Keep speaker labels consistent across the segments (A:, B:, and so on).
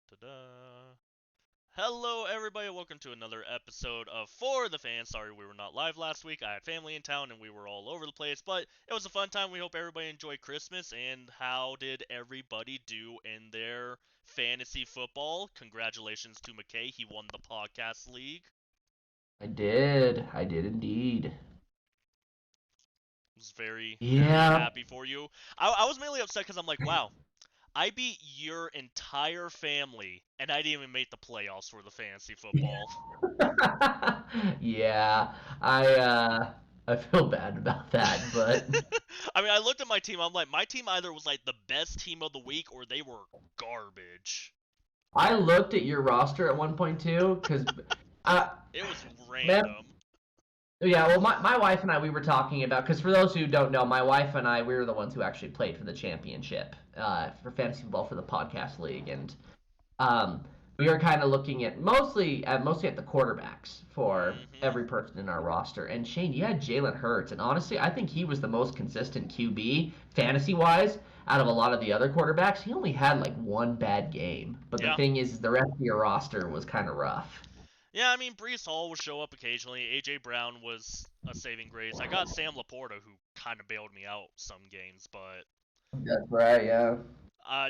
A: Da-da-da. Hello, everybody. Welcome to another episode of For the Fans. Sorry we were not live last week. I had family in town and we were all over the place, but it was a fun time. We hope everybody enjoyed Christmas. And how did everybody do in their fantasy football? Congratulations to McKay. He won the podcast league.
B: I did. I did indeed.
A: Was very, very
B: Yeah.
A: happy for you. I was mainly upset because I'm like, wow, I beat your entire family, and I didn't even make the playoffs for the fantasy football.
B: Yeah. I feel bad about that, but
A: I mean, I looked at my team. I'm like, my team either was like the best team of the week or they were garbage.
B: I looked at your roster at one point too, because uh,
A: It was
B: man,
A: random.
B: yeah. Well, my wife and I we were talking about because for those who don't know, my wife and I we were the ones who actually played for the championship for fantasy football for the podcast league, and Um, we were kind of looking at mostly at the quarterbacks for
A: Hmm.
B: every person in our roster. And Shane, you had Jalen Hurts, and honestly, I think he was the most consistent QB fantasy wise out of a lot of the other quarterbacks. He only had like one bad game, but the
A: Yeah.
B: thing is, the rest of your roster was kind of rough.
A: Yeah, I mean, Brees Hall would show up occasionally. A.J. Brown was a saving grace. I got Sam Laporta, who kind of bailed me out some games, but
B: That's right, yeah.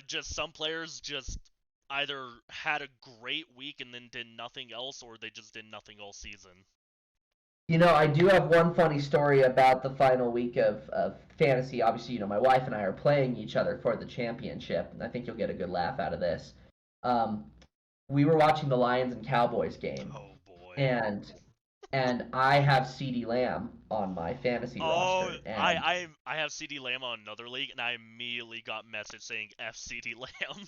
A: just some players just either had a great week and then did nothing else, or they just did nothing all season.
B: You know, I do have one funny story about the final week of fantasy. Obviously, my wife and I are playing each other for the championship, and I think you'll get a good laugh out of this. Um, we were watching the Lions and Cowboys game,
A: Oh, boy.
B: and I have CeeDee Lamb on my fantasy
A: Oh,
B: roster,
A: I
B: and
A: I I have CD Lamb on another league, and I immediately got message saying F CD Lamb.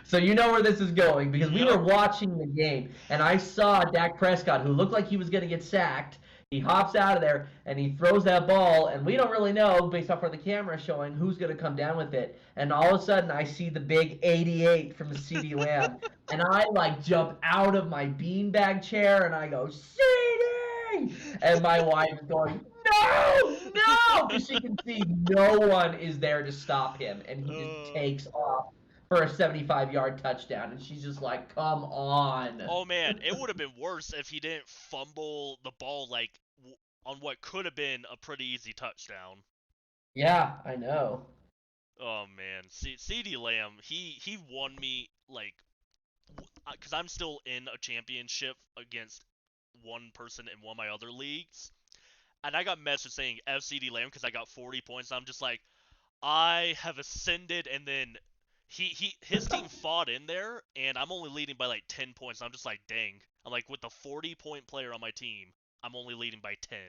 B: so you know where this is going because we
A: Yep.
B: were watching the game and I saw Dak Prescott, who looked like he was going to get sacked. He hops out of there and he throws that ball, and we don't really know based off where the camera is showing who's going to come down with it. And all of a sudden, I see the big 88 from the CD Lamb, and I like jump out of my beanbag chair and I go CD, and my wife is going no, no, because she can see no one is there to stop him, and he just
A: Uh,
B: takes off for a 75-yard touchdown, and she's just like, "Come on."
A: oh man, it would have been worse if he didn't fumble the ball like on what could have been a pretty easy touchdown.
B: Yeah, I know.
A: Oh man, CD Lamb, he won me like because I'm still in a championship against one person in one of my other leagues, and I got message saying FCD Lamb because I got 40 points. I'm just like, I have ascended, and then his team fought in there, and I'm only leading by like 10 points. I'm just like, dang. I'm like, with the 40-point player on my team, I'm only leading by 10.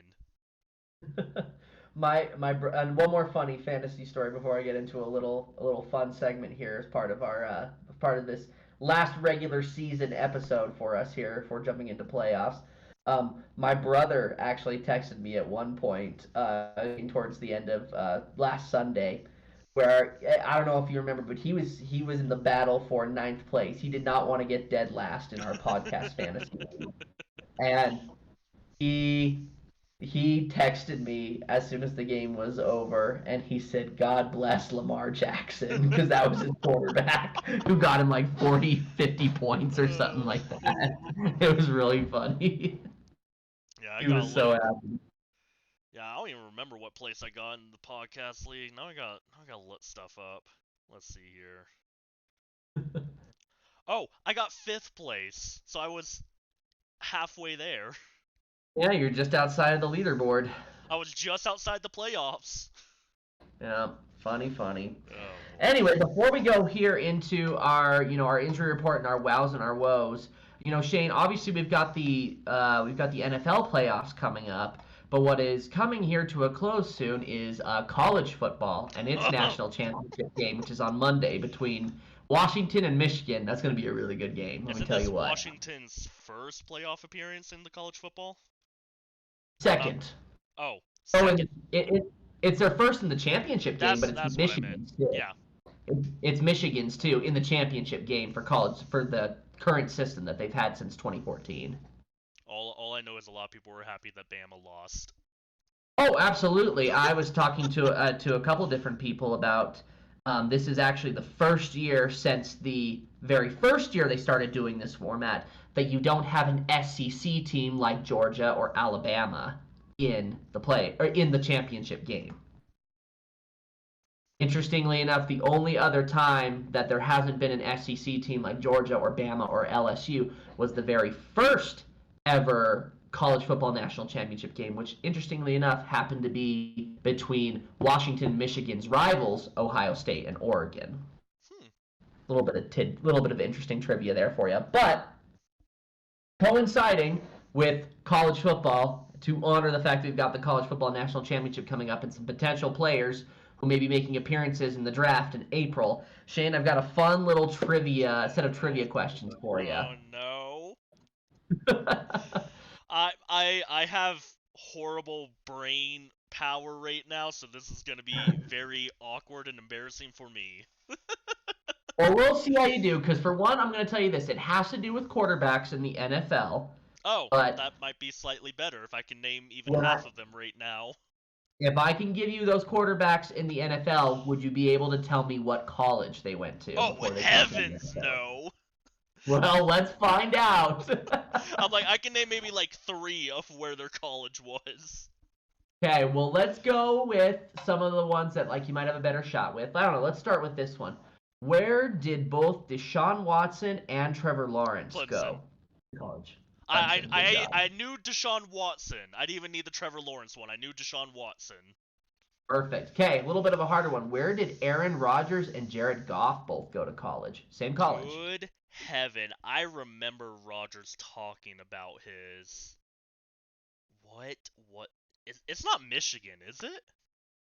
B: And one more funny fantasy story before I get into a little fun segment here as part of this last regular season episode for us here for jumping into playoffs. My brother actually texted me at one point towards the end of last Sunday, where I don't know if you remember, but he was in the battle for ninth place. He did not want to get dead last in our podcast fantasy league, and he he texted me as soon as the game was over, and he said, "God bless Lamar Jackson," because that was his quarterback who got him like 40, 50 points or something
A: Uh,
B: like that. It was really funny.
A: yeah, I
B: He
A: got
B: was so
A: like,
B: happy.
A: yeah, I don't even remember what place I got in the podcast league. Now I got to look stuff up. Let's see here. Oh, I got fifth place, so I was halfway there.
B: Yeah, you're just outside of the leaderboard.
A: I was just outside the playoffs.
B: Yeah, funny, funny.
A: Oh boy.
B: Anyway, before we go here into our injury report and our wows and our woes, Shane, obviously we've got the NFL playoffs coming up, but what is coming here to a close soon is college football and its national championship game, which is on Monday between Washington and Michigan. That's going to be a really good game. Let me
A: Isn't
B: tell
A: this
B: you what.
A: Washington's first playoff appearance in the college football? Or not?
B: Second.
A: Oh,
B: Oh,
A: second.
B: and it's their first in the championship game,
A: That's
B: but it's
A: that's what I meant.
B: Michigan's too.
A: Yeah.
B: It's Michigan's too in the championship game for college for the current system that they've had since 2014.
A: All I know is a lot of people were happy that Bama lost.
B: Oh, absolutely. I was talking to a couple different people about This is actually the first year since the very first year they started doing this format that you don't have an SEC team like Georgia or Alabama in the championship game. Interestingly enough, the only other time that there hasn't been an SEC team like Georgia or Bama or LSU was the very first ever college football national championship game, which interestingly enough happened to be between Washington and Michigan's rivals, Ohio State and Oregon. A little bit of interesting trivia there for you. But coinciding with college football, to honor the fact that we've got the college football national championship coming up and some potential players who may be making appearances in the draft in April, Shane, I've got a fun little set of trivia questions for you.
A: Oh no. I have horrible brain power right now, so this is gonna be very awkward and embarrassing for me.
B: Well, we'll see how you do, because for one, I'm going to tell you this. It has to do with quarterbacks in the NFL.
A: Oh,
B: but
A: that might be slightly better if I can name even half of them right now.
B: If I can give you those quarterbacks in the NFL, would you be able to tell me what college they went to?
A: Oh, heavens, no.
B: Well, let's find out.
A: I'm like, I can name maybe like 3 of where their college was.
B: Okay, well, let's go with some of the ones that like you might have a better shot with. I don't know. Let's start with this one. Where did both Deshaun Watson and Trevor Lawrence go? College.
A: I knew Deshaun Watson. I didn't even need the Trevor Lawrence one. I knew Deshaun Watson.
B: Perfect. Okay, a little bit of a harder one. Where did Aaron Rodgers and Jared Goff both go to college? Same college.
A: Good heaven. I remember Rodgers talking about his... What? It's not Michigan, is it?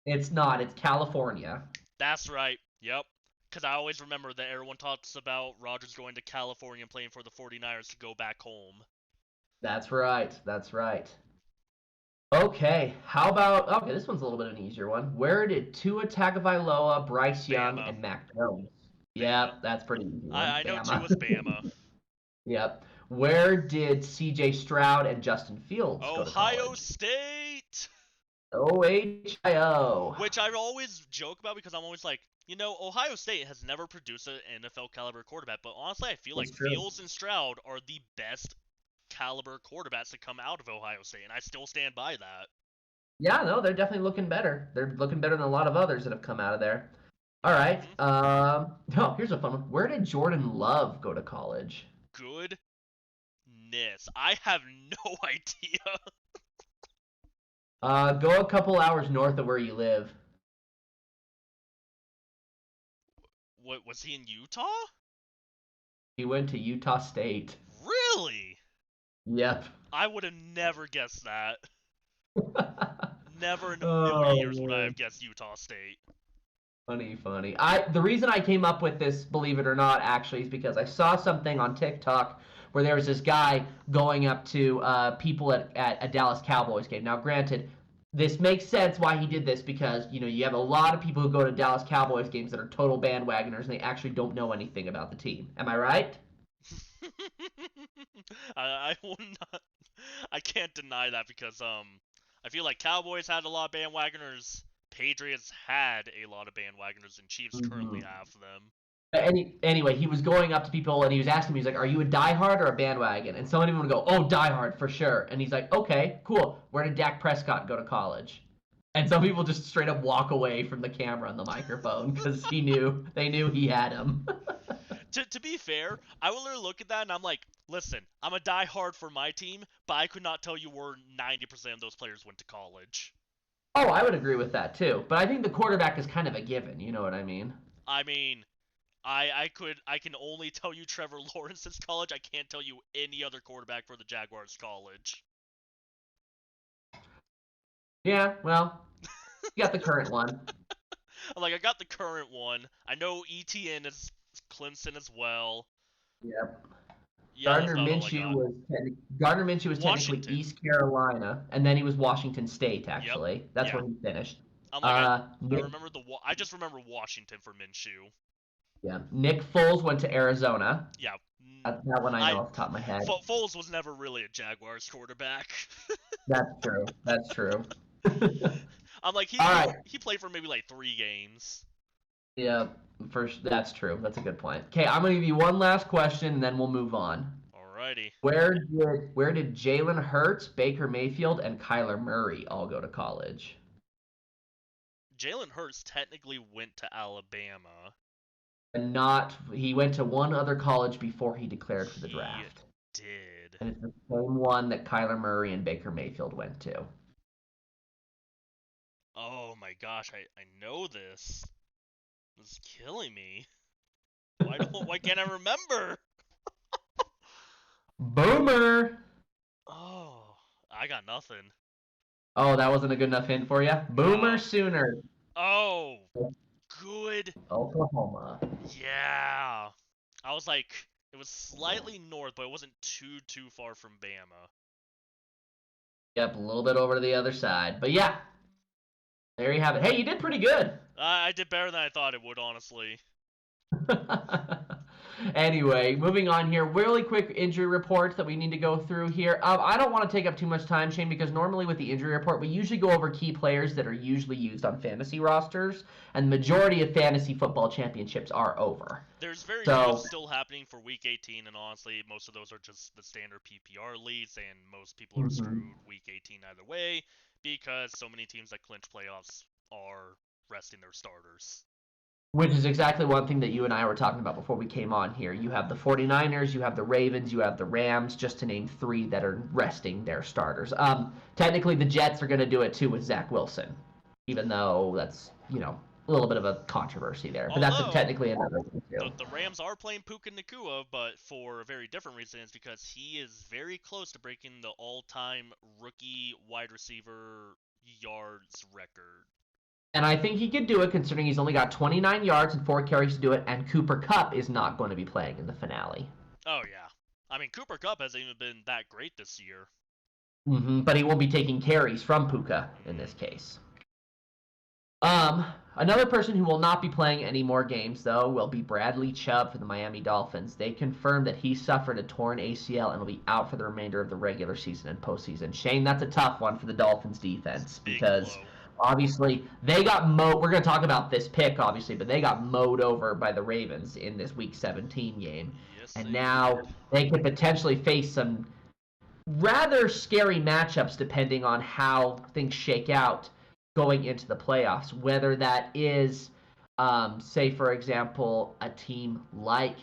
B: It's not. It's California.
A: That's right. Yep. Because I always remember that everyone talks about Rodgers going to California and playing for the 49ers to go back home.
B: That's right. Okay, how about... Okay, this one's a little bit of an easier one. Where did Tua Tagovailoa, Bryce Young, and Mac Jones? Yep, that's pretty easy.
A: I know Tua's Bama.
B: Yep. Where did C.J. Stroud and Justin Fields go to college?
A: Ohio State!
B: OHIO.
A: Which I always joke about because I'm always like, you know, Ohio State has never produced an NFL caliber quarterback, but honestly, I feel like Fields and Stroud are the best caliber quarterbacks to come out of Ohio State, and I still stand by that.
B: Yeah, no, they're definitely looking better. They're looking better than a lot of others that have come out of there. All right. Here's a fun one. Where did Jordan Love go to college?
A: Goodness, I have no idea.
B: Go a couple hours north of where you live.
A: What, was he in Utah?
B: He went to Utah State.
A: Really?
B: Yep.
A: I would have never guessed that. Never in a million years would I have guessed Utah State.
B: Funny. The reason I came up with this, believe it or not, actually, is because I saw something on TikTok where there was this guy going up to people at a Dallas Cowboys game. Now, granted, this makes sense why he did this because, you know, you have a lot of people who go to Dallas Cowboys games that are total bandwagoners and they actually don't know anything about the team. Am I right?
A: I will not. I can't deny that because I feel like Cowboys had a lot of bandwagoners, Patriots had a lot of bandwagoners, and Chiefs currently have them.
B: Anyway, he was going up to people and he was asking me, he's like, "Are you a diehard or a bandwagon?" And someone would go, "Oh, diehard for sure." And he's like, "Okay, cool. Where did Dak Prescott go to college?" And some people just straight up walk away from the camera and the microphone because they knew he had him.
A: To be fair, I will literally look at that and I'm like, listen, I'm a diehard for my team, but I could not tell you where 90% of those players went to college.
B: Oh, I would agree with that too. But I think the quarterback is kind of a given. You know what I mean?
A: I mean, I can only tell you Trevor Lawrence's college. I can't tell you any other quarterback for the Jaguars college.
B: Yeah, well, you got the current one.
A: I got the current one. I know ETN is Clemson as well.
B: Yep.
A: Yeah,
B: Gardner Minshew was technically East Carolina, and then he was Washington State. Actually, that's where he finished.
A: I just remember Washington for Minshew.
B: Yeah, Nick Foles went to Arizona.
A: Yeah,
B: that one I know off the top of my head.
A: Foles was never really a Jaguars quarterback.
B: That's true.
A: I'm like, he played for maybe like 3 games.
B: Yeah, first that's true. That's a good point. Okay, I'm gonna give you one last question, and then we'll move on.
A: Alrighty.
B: Where did Jalen Hurts, Baker Mayfield, and Kyler Murray all go to college?
A: Jalen Hurts technically went to Alabama.
B: And not he went to one other college before he declared for the
A: He
B: draft.
A: did.
B: And it's the same one that Kyler Murray and Baker Mayfield went to.
A: Oh my gosh, I know this. This is killing me. Why can't I remember?
B: Boomer.
A: Oh, I got nothing.
B: Oh, that wasn't a good enough hint for you. Boomer
A: No.
B: Sooner,
A: Oh, good.
B: Oklahoma.
A: Yeah. I was like, it was slightly north, but it wasn't too far from Bama.
B: Yep, a little bit over to the other side. But yeah, there you have it. Hey, you did pretty good.
A: I did better than I thought it would, honestly.
B: Anyway, moving on here. Really quick injury reports that we need to go through here. I don't want to take up too much time, Shane, because normally with the injury report, we usually go over key players that are usually used on fantasy rosters, and the majority of fantasy football championships are over.
A: There's very few
B: So,
A: still happening for Week 18, and honestly, most of those are just the standard PPR leagues, and most people are
B: mhm.
A: screwed Week 18 either way because so many teams that clinch playoffs are resting their starters.
B: Which is exactly one thing that you and I were talking about before we came on here. You have the 49ers, you have the Ravens, you have the Rams, just to name three that are resting their starters. Technically, the Jets are going to do it too with Zach Wilson, even though that's, a little bit of a controversy there. But that's
A: Although
B: technically another thing, too.
A: the Rams are playing Puka Nakua, but for a very different reason, is because he is very close to breaking the all-time rookie wide receiver yards record.
B: And I think he could do it considering he's only got 29 yards and 4 carries to do it, and Cooper Kupp is not going to be playing in the finale.
A: Oh yeah, I mean Cooper Kupp hasn't even been that great this year.
B: But he won't be taking carries from Puka in this case. Another person who will not be playing any more games, though, will be Bradley Chubb for the Miami Dolphins. They confirmed that he suffered a torn ACL and will be out for the remainder of the regular season and postseason. Shane, that's a tough one for the Dolphins defense because obviously they got mowed. We're going to talk about this pick, obviously, but they got mowed over by the Ravens in this Week 17 game.
A: Yes,
B: and now they could potentially face some rather scary matchups depending on how things shake out going into the playoffs. Whether that is, say, for example, a team like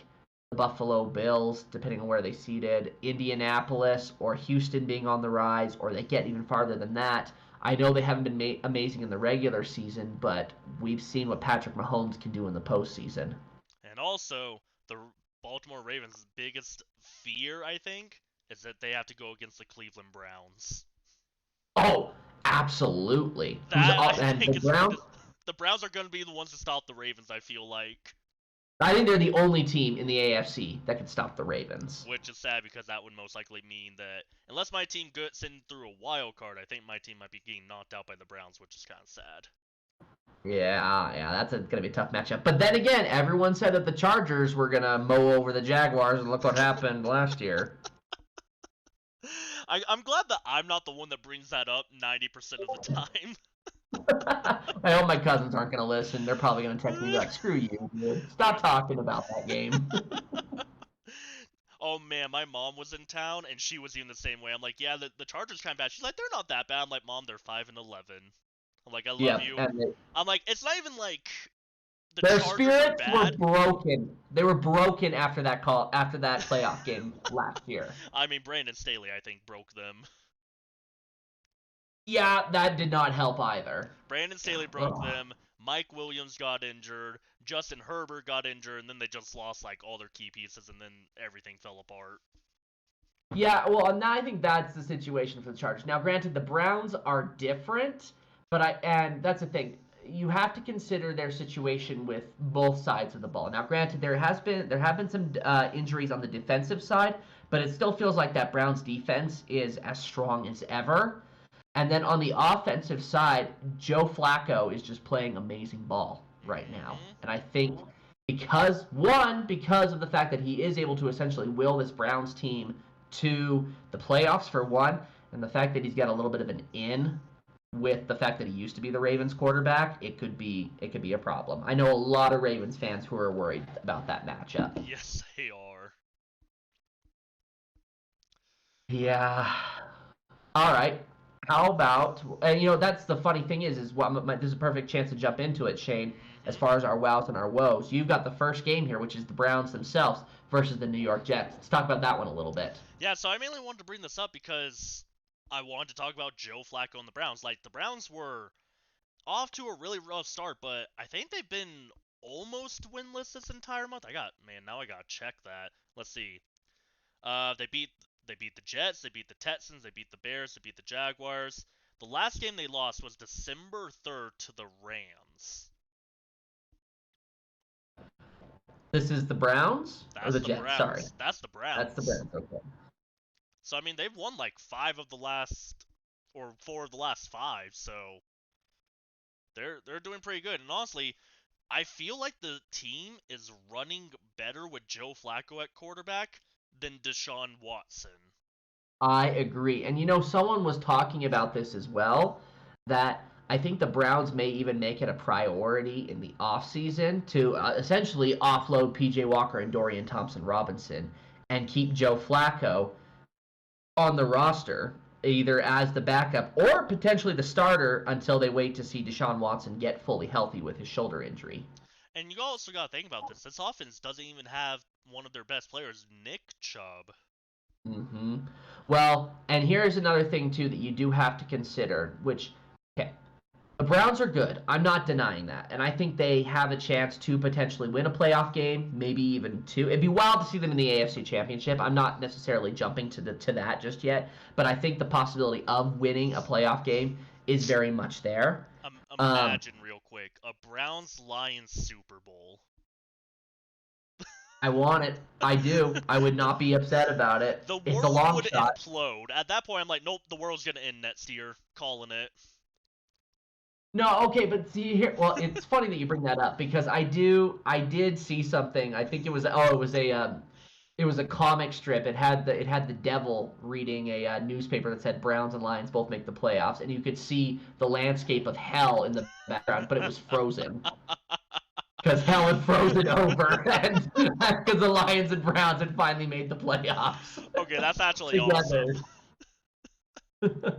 B: the Buffalo Bills, depending on where they seeded, Indianapolis, or Houston being on the rise, or they get even farther than that. I know they haven't been amazing in the regular season, but we've seen what Patrick Mahomes can do in the postseason.
A: And also, the Baltimore Ravens' biggest fear, I think, is that they have to go against the Cleveland Browns.
B: Oh, absolutely.
A: That I
B: And
A: think
B: the
A: is
B: Browns,
A: the Browns are going to be the ones to stop the Ravens. I feel like,
B: I think they're the only team in the AFC that can stop the Ravens.
A: which is sad because that would most likely mean that unless my team gets in through a wild card, I think my team might be getting knocked out by the Browns, which is kind of sad.
B: Yeah, that's going to be a tough matchup. But then again, everyone said that the Chargers were going to mow over the Jaguars, and look what happened last year.
A: I'm glad that I'm not the one that brings that up 90% of the time.
B: I hope my cousins aren't going to listen. They're probably going to text me like, screw you, dude. Stop talking about that game.
A: Oh man, my mom was in town and she was even the same way. I'm like, yeah, the Chargers kind of bad. She's like, they're not that bad. I'm like, Mom, they're 5-11. I'm like, I love you.
B: And
A: I'm like, it's not even like the
B: their
A: Chargers
B: spirits
A: are
B: were
A: bad.
B: broken. They were broken after that playoff game last year.
A: I mean, Brandon Staley, I think, broke them.
B: Yeah, that did not help either.
A: Brandon Staley broke them. Mike Williams got injured. Justin Herbert got injured, and then they just lost like all their key pieces, and then everything fell apart.
B: Yeah, well, and I think that's the situation for the Chargers. Now, granted, the Browns are different, and that's the thing. You have to consider their situation with both sides of the ball. Now, granted, there have been some injuries on the defensive side, but it still feels like that Browns defense is as strong as ever. And then on the offensive side, Joe Flacco is just playing amazing ball right now. And I think because of the fact that he is able to essentially will this Browns team to the playoffs for one, and the fact that he's got a little bit of an in with the fact that he used to be the Ravens quarterback, it could be a problem. I know a lot of Ravens fans who are worried about that matchup.
A: Yes, they are.
B: Yeah. All right. How about, and that's the funny thing is this is a perfect chance to jump into it, Shane. As
A: Hmm.
B: far as our wows and our woes, you've got the first game here, which is the Browns themselves versus the New York Jets. Let's talk about that one a little bit.
A: Yeah, so I mainly wanted to bring this up because I wanted to talk about Joe Flacco and the Browns. Like, the Browns were off to a really rough start, but I think they've been almost winless this entire month. Now I gotta check that. Let's see. They beat the Jets, they beat the Texans, they beat the Bears, they beat the Jaguars. The last game they lost was December 3rd to the Rams.
B: This is the Browns or
A: That's
B: the
A: the
B: Jets? Sorry,
A: Browns. That's the
B: that's the
A: Browns.
B: Browns. Okay.
A: So I mean, they've won like 4 of the last 5, so they're doing pretty good. And honestly, I feel like the team is running better with Joe Flacco at quarterback than Deshaun Watson.
B: I agree. And someone was talking about this as well, that I think the Browns may even make it a priority in the offseason to essentially offload PJ Walker and Dorian Thompson Robinson and keep Joe Flacco on the roster, either as the backup or potentially the starter until they wait to see Deshaun Watson get fully healthy with his shoulder injury.
A: And you also got to think about this. This offense doesn't even have one of their best players, Nick Chubb.
B: hmm Well, and here's another thing too that you do have to consider, which okay, the Browns are good. I'm not denying that, and I think they have a chance to potentially win a playoff game, maybe even two. It'd be wild to see them in the AFC Championship. I'm not necessarily jumping to that just yet, but I think the possibility of winning a playoff game is very much there. Um,
A: Imagine real quick a Browns Lions Super Bowl.
B: I want it. I do. I would not be upset about it.
A: The
B: It's a
A: world
B: long
A: would
B: shot.
A: implode. At that point, I'm like, nope, the world's gonna end next year. Calling it.
B: No, okay, but see here. Well, it's funny that you bring that up because I did see something. I think it was a comic strip. It had the devil reading a newspaper that said Browns and Lions both make the playoffs, and you could see the landscape of hell in the background, but it was frozen because hell had frozen over, and because the Lions and Browns had finally made the playoffs
A: Okay, that's actually awesome.
B: together.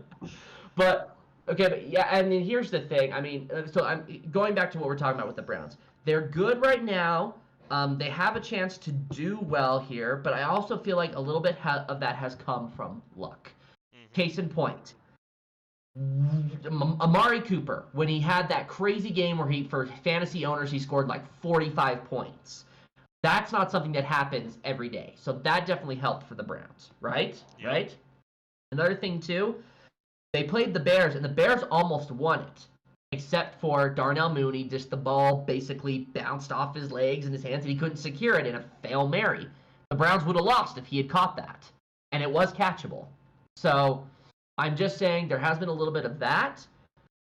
B: But okay, but yeah, I mean, here's the thing. I mean, so I'm going back to what we're talking about with the Browns. They're good right now. They have a chance to do well here, but I also feel like a little bit of that has come from luck.
A: Hmm.
B: Case in point, Amari Cooper, when he had that crazy game where for fantasy owners, he scored like 45 points. That's not something that happens every day. So that definitely helped for the Browns, right?
A: Yep.
B: Right? Another thing, too, they played the Bears, and the Bears almost won it, except for Darnell Mooney. Just the ball basically bounced off his legs and his hands, and he couldn't secure it in a Hail Mary. The Browns would have lost if he had caught that, and it was catchable. So I'm just saying there has been a little bit of that.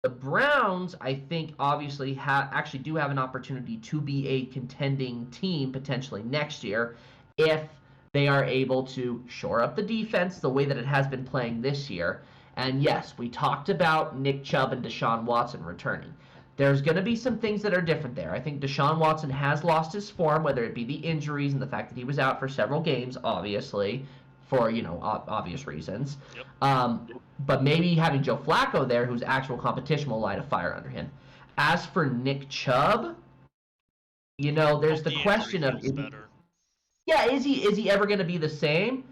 B: The Browns, I think, obviously actually do have an opportunity to be a contending team potentially next year if they are able to shore up the defense the way that it has been playing this year. And yes, we talked about Nick Chubb and Deshaun Watson returning. There's going to be some things that are different there. I think Deshaun Watson has lost his form, whether it be the injuries and the fact that he was out for several games, obviously, for obvious reasons.
A: Yep.
B: But maybe having Joe Flacco there, who's actual competition, will light a fire under him. As for Nick Chubb, there's
A: Hope
B: the
A: the injury
B: question of
A: heals better.
B: yeah, is he ever going to be the same?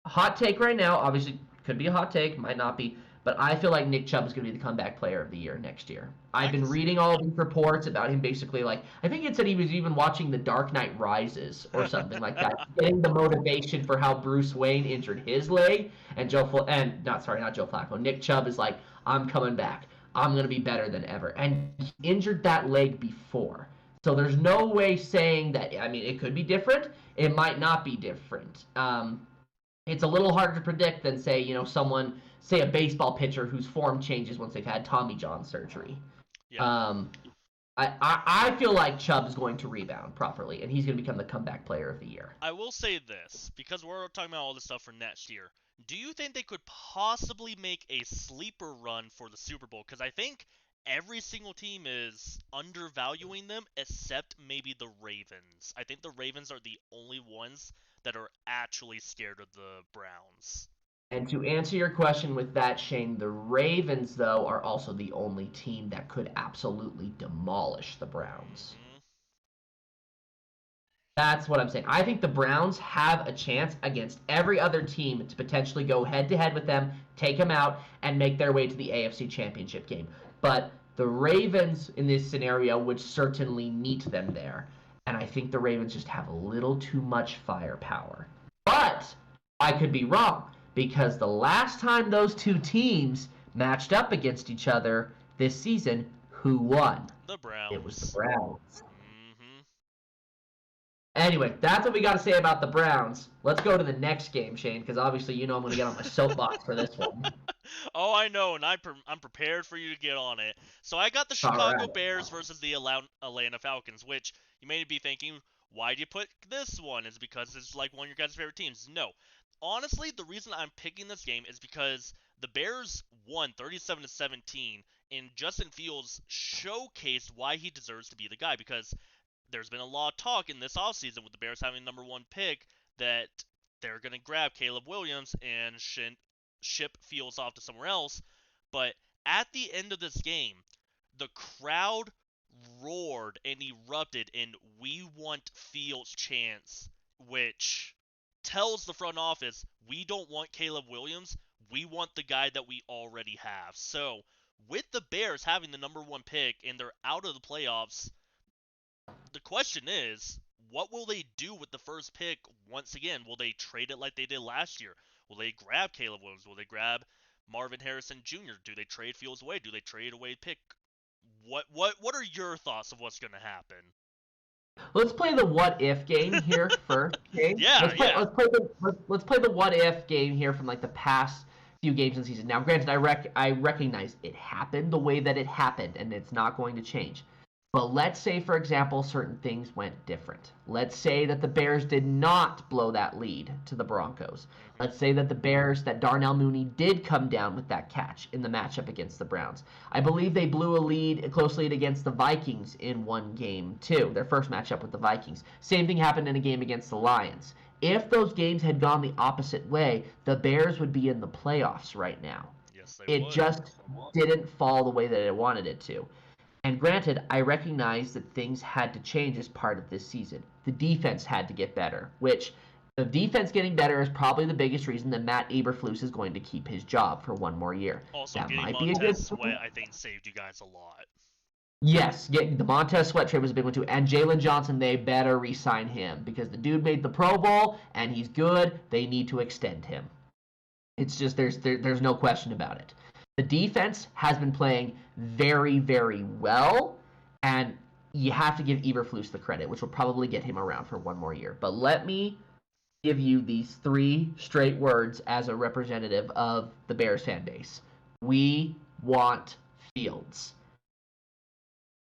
B: Hot take right now, obviously could be a hot take, might not be, but I feel like Nick Chubb is going to be the comeback player of the year next year.
A: I
B: I've
A: can
B: been
A: see
B: reading all of these reports about him basically like I think it said he was even watching The Dark Knight Rises or something like that, getting the motivation for how Bruce Wayne injured his leg, and not Joe Flacco. Nick Chubb is like, I'm coming back. I'm going to be better than ever. And he injured that leg before. So there's no way saying that. I mean, it could be different. It might not be different. It's a little harder to predict than say a baseball pitcher whose form changes once they've had Tommy John surgery.
A: Yeah.
B: Um, I feel like Chubb is going to rebound properly, and he's going to become the comeback player of the year.
A: I will say this, because we're talking about all this stuff for next year. Do you think they could possibly make a sleeper run for the Super Bowl? Because I think every single team is undervaluing them except maybe the Ravens. I think the Ravens are the only ones that are actually scared of the Browns.
B: And to answer your question with that, Shane, the Ravens, though, are also the only team that could absolutely demolish the Browns.
A: Hmm.
B: That's what I'm saying. I think the Browns have a chance against every other team to potentially go head to head with them, take them out, and make their way to the AFC Championship game. But the Ravens in this scenario would certainly meet them there. And I think the Ravens just have a little too much firepower. But I could be wrong because the last time those two teams matched up against each other this season, who won?
A: The
B: It was the
A: Browns.
B: Browns.
A: Hmm.
B: Anyway, that's what we got to say about the Browns. Let's go to the next game, Shane, because obviously you know I'm going to get on my soapbox for this one.
A: Oh, I know, and I'm prepared for you to get on it. So I got the
B: All
A: Chicago
B: right.
A: Bears versus the Atlanta Falcons, which you may be thinking, why do you put this one? Is it because it's like one of your guys' favorite teams? No. Honestly, the reason I'm picking this game is because the Bears won 37 to 17, and Justin Fields showcased why he deserves to be the guy. Because there's been a lot of talk in this offseason with the Bears having number one pick that they're going to grab Caleb Williams and ship Fields off to somewhere else. But at the end of this game, the crowd roared and erupted in "We want Fields" chants, which tells the front office we don't want Caleb Williams, we want the guy that we already have. So, with the Bears having the number one pick and they're out of the playoffs, the question is, what will they do with the first pick once again? Will they trade it like they did last year? Will they grab Caleb Williams? Will they grab Marvin Harrison Jr.? Do they trade Fields away? Do they trade away pick? What are your thoughts of what's going to happen?
B: Let's play the what if game here first, okay?
A: Yeah, yeah.
B: Let's play the what if game here from like the past few games in the season. Now, granted, I recognize it happened the way that it happened, and it's not going to change. But let's say, for example, certain things went different. Let's say that the Bears did not blow that lead to the Broncos.
A: Hmm.
B: Let's say that that Darnell Mooney did come down with that catch in the matchup against the Browns. I believe they blew a close lead against the Vikings in one game too, their first matchup with the Vikings. Same thing happened in a game against the Lions. If those games had gone the opposite way, the Bears would be in the playoffs right now.
A: Yes, they
B: It
A: would.
B: just didn't fall the way that it wanted it to. And granted, I recognize that things had to change as part of this season. The defense had to get better, which the defense getting better is probably the biggest reason that Matt Eberflus is going to keep his job for one more year.
A: Also,
B: That
A: getting
B: might be a good
A: Montez
B: thing.
A: Sweat, I think, saved you guys a lot.
B: Yes, getting the Montez Sweat trade was a big one too. And Jalen Johnson, they better re-sign him because the dude made the Pro Bowl and he's good. They need to extend him. It's just there's no question about it. The defense has been playing very, very well, and you have to give Eberflus the credit, which will probably get him around for one more year. But let me give you these three straight words as a representative of the Bears fan base. We want Fields.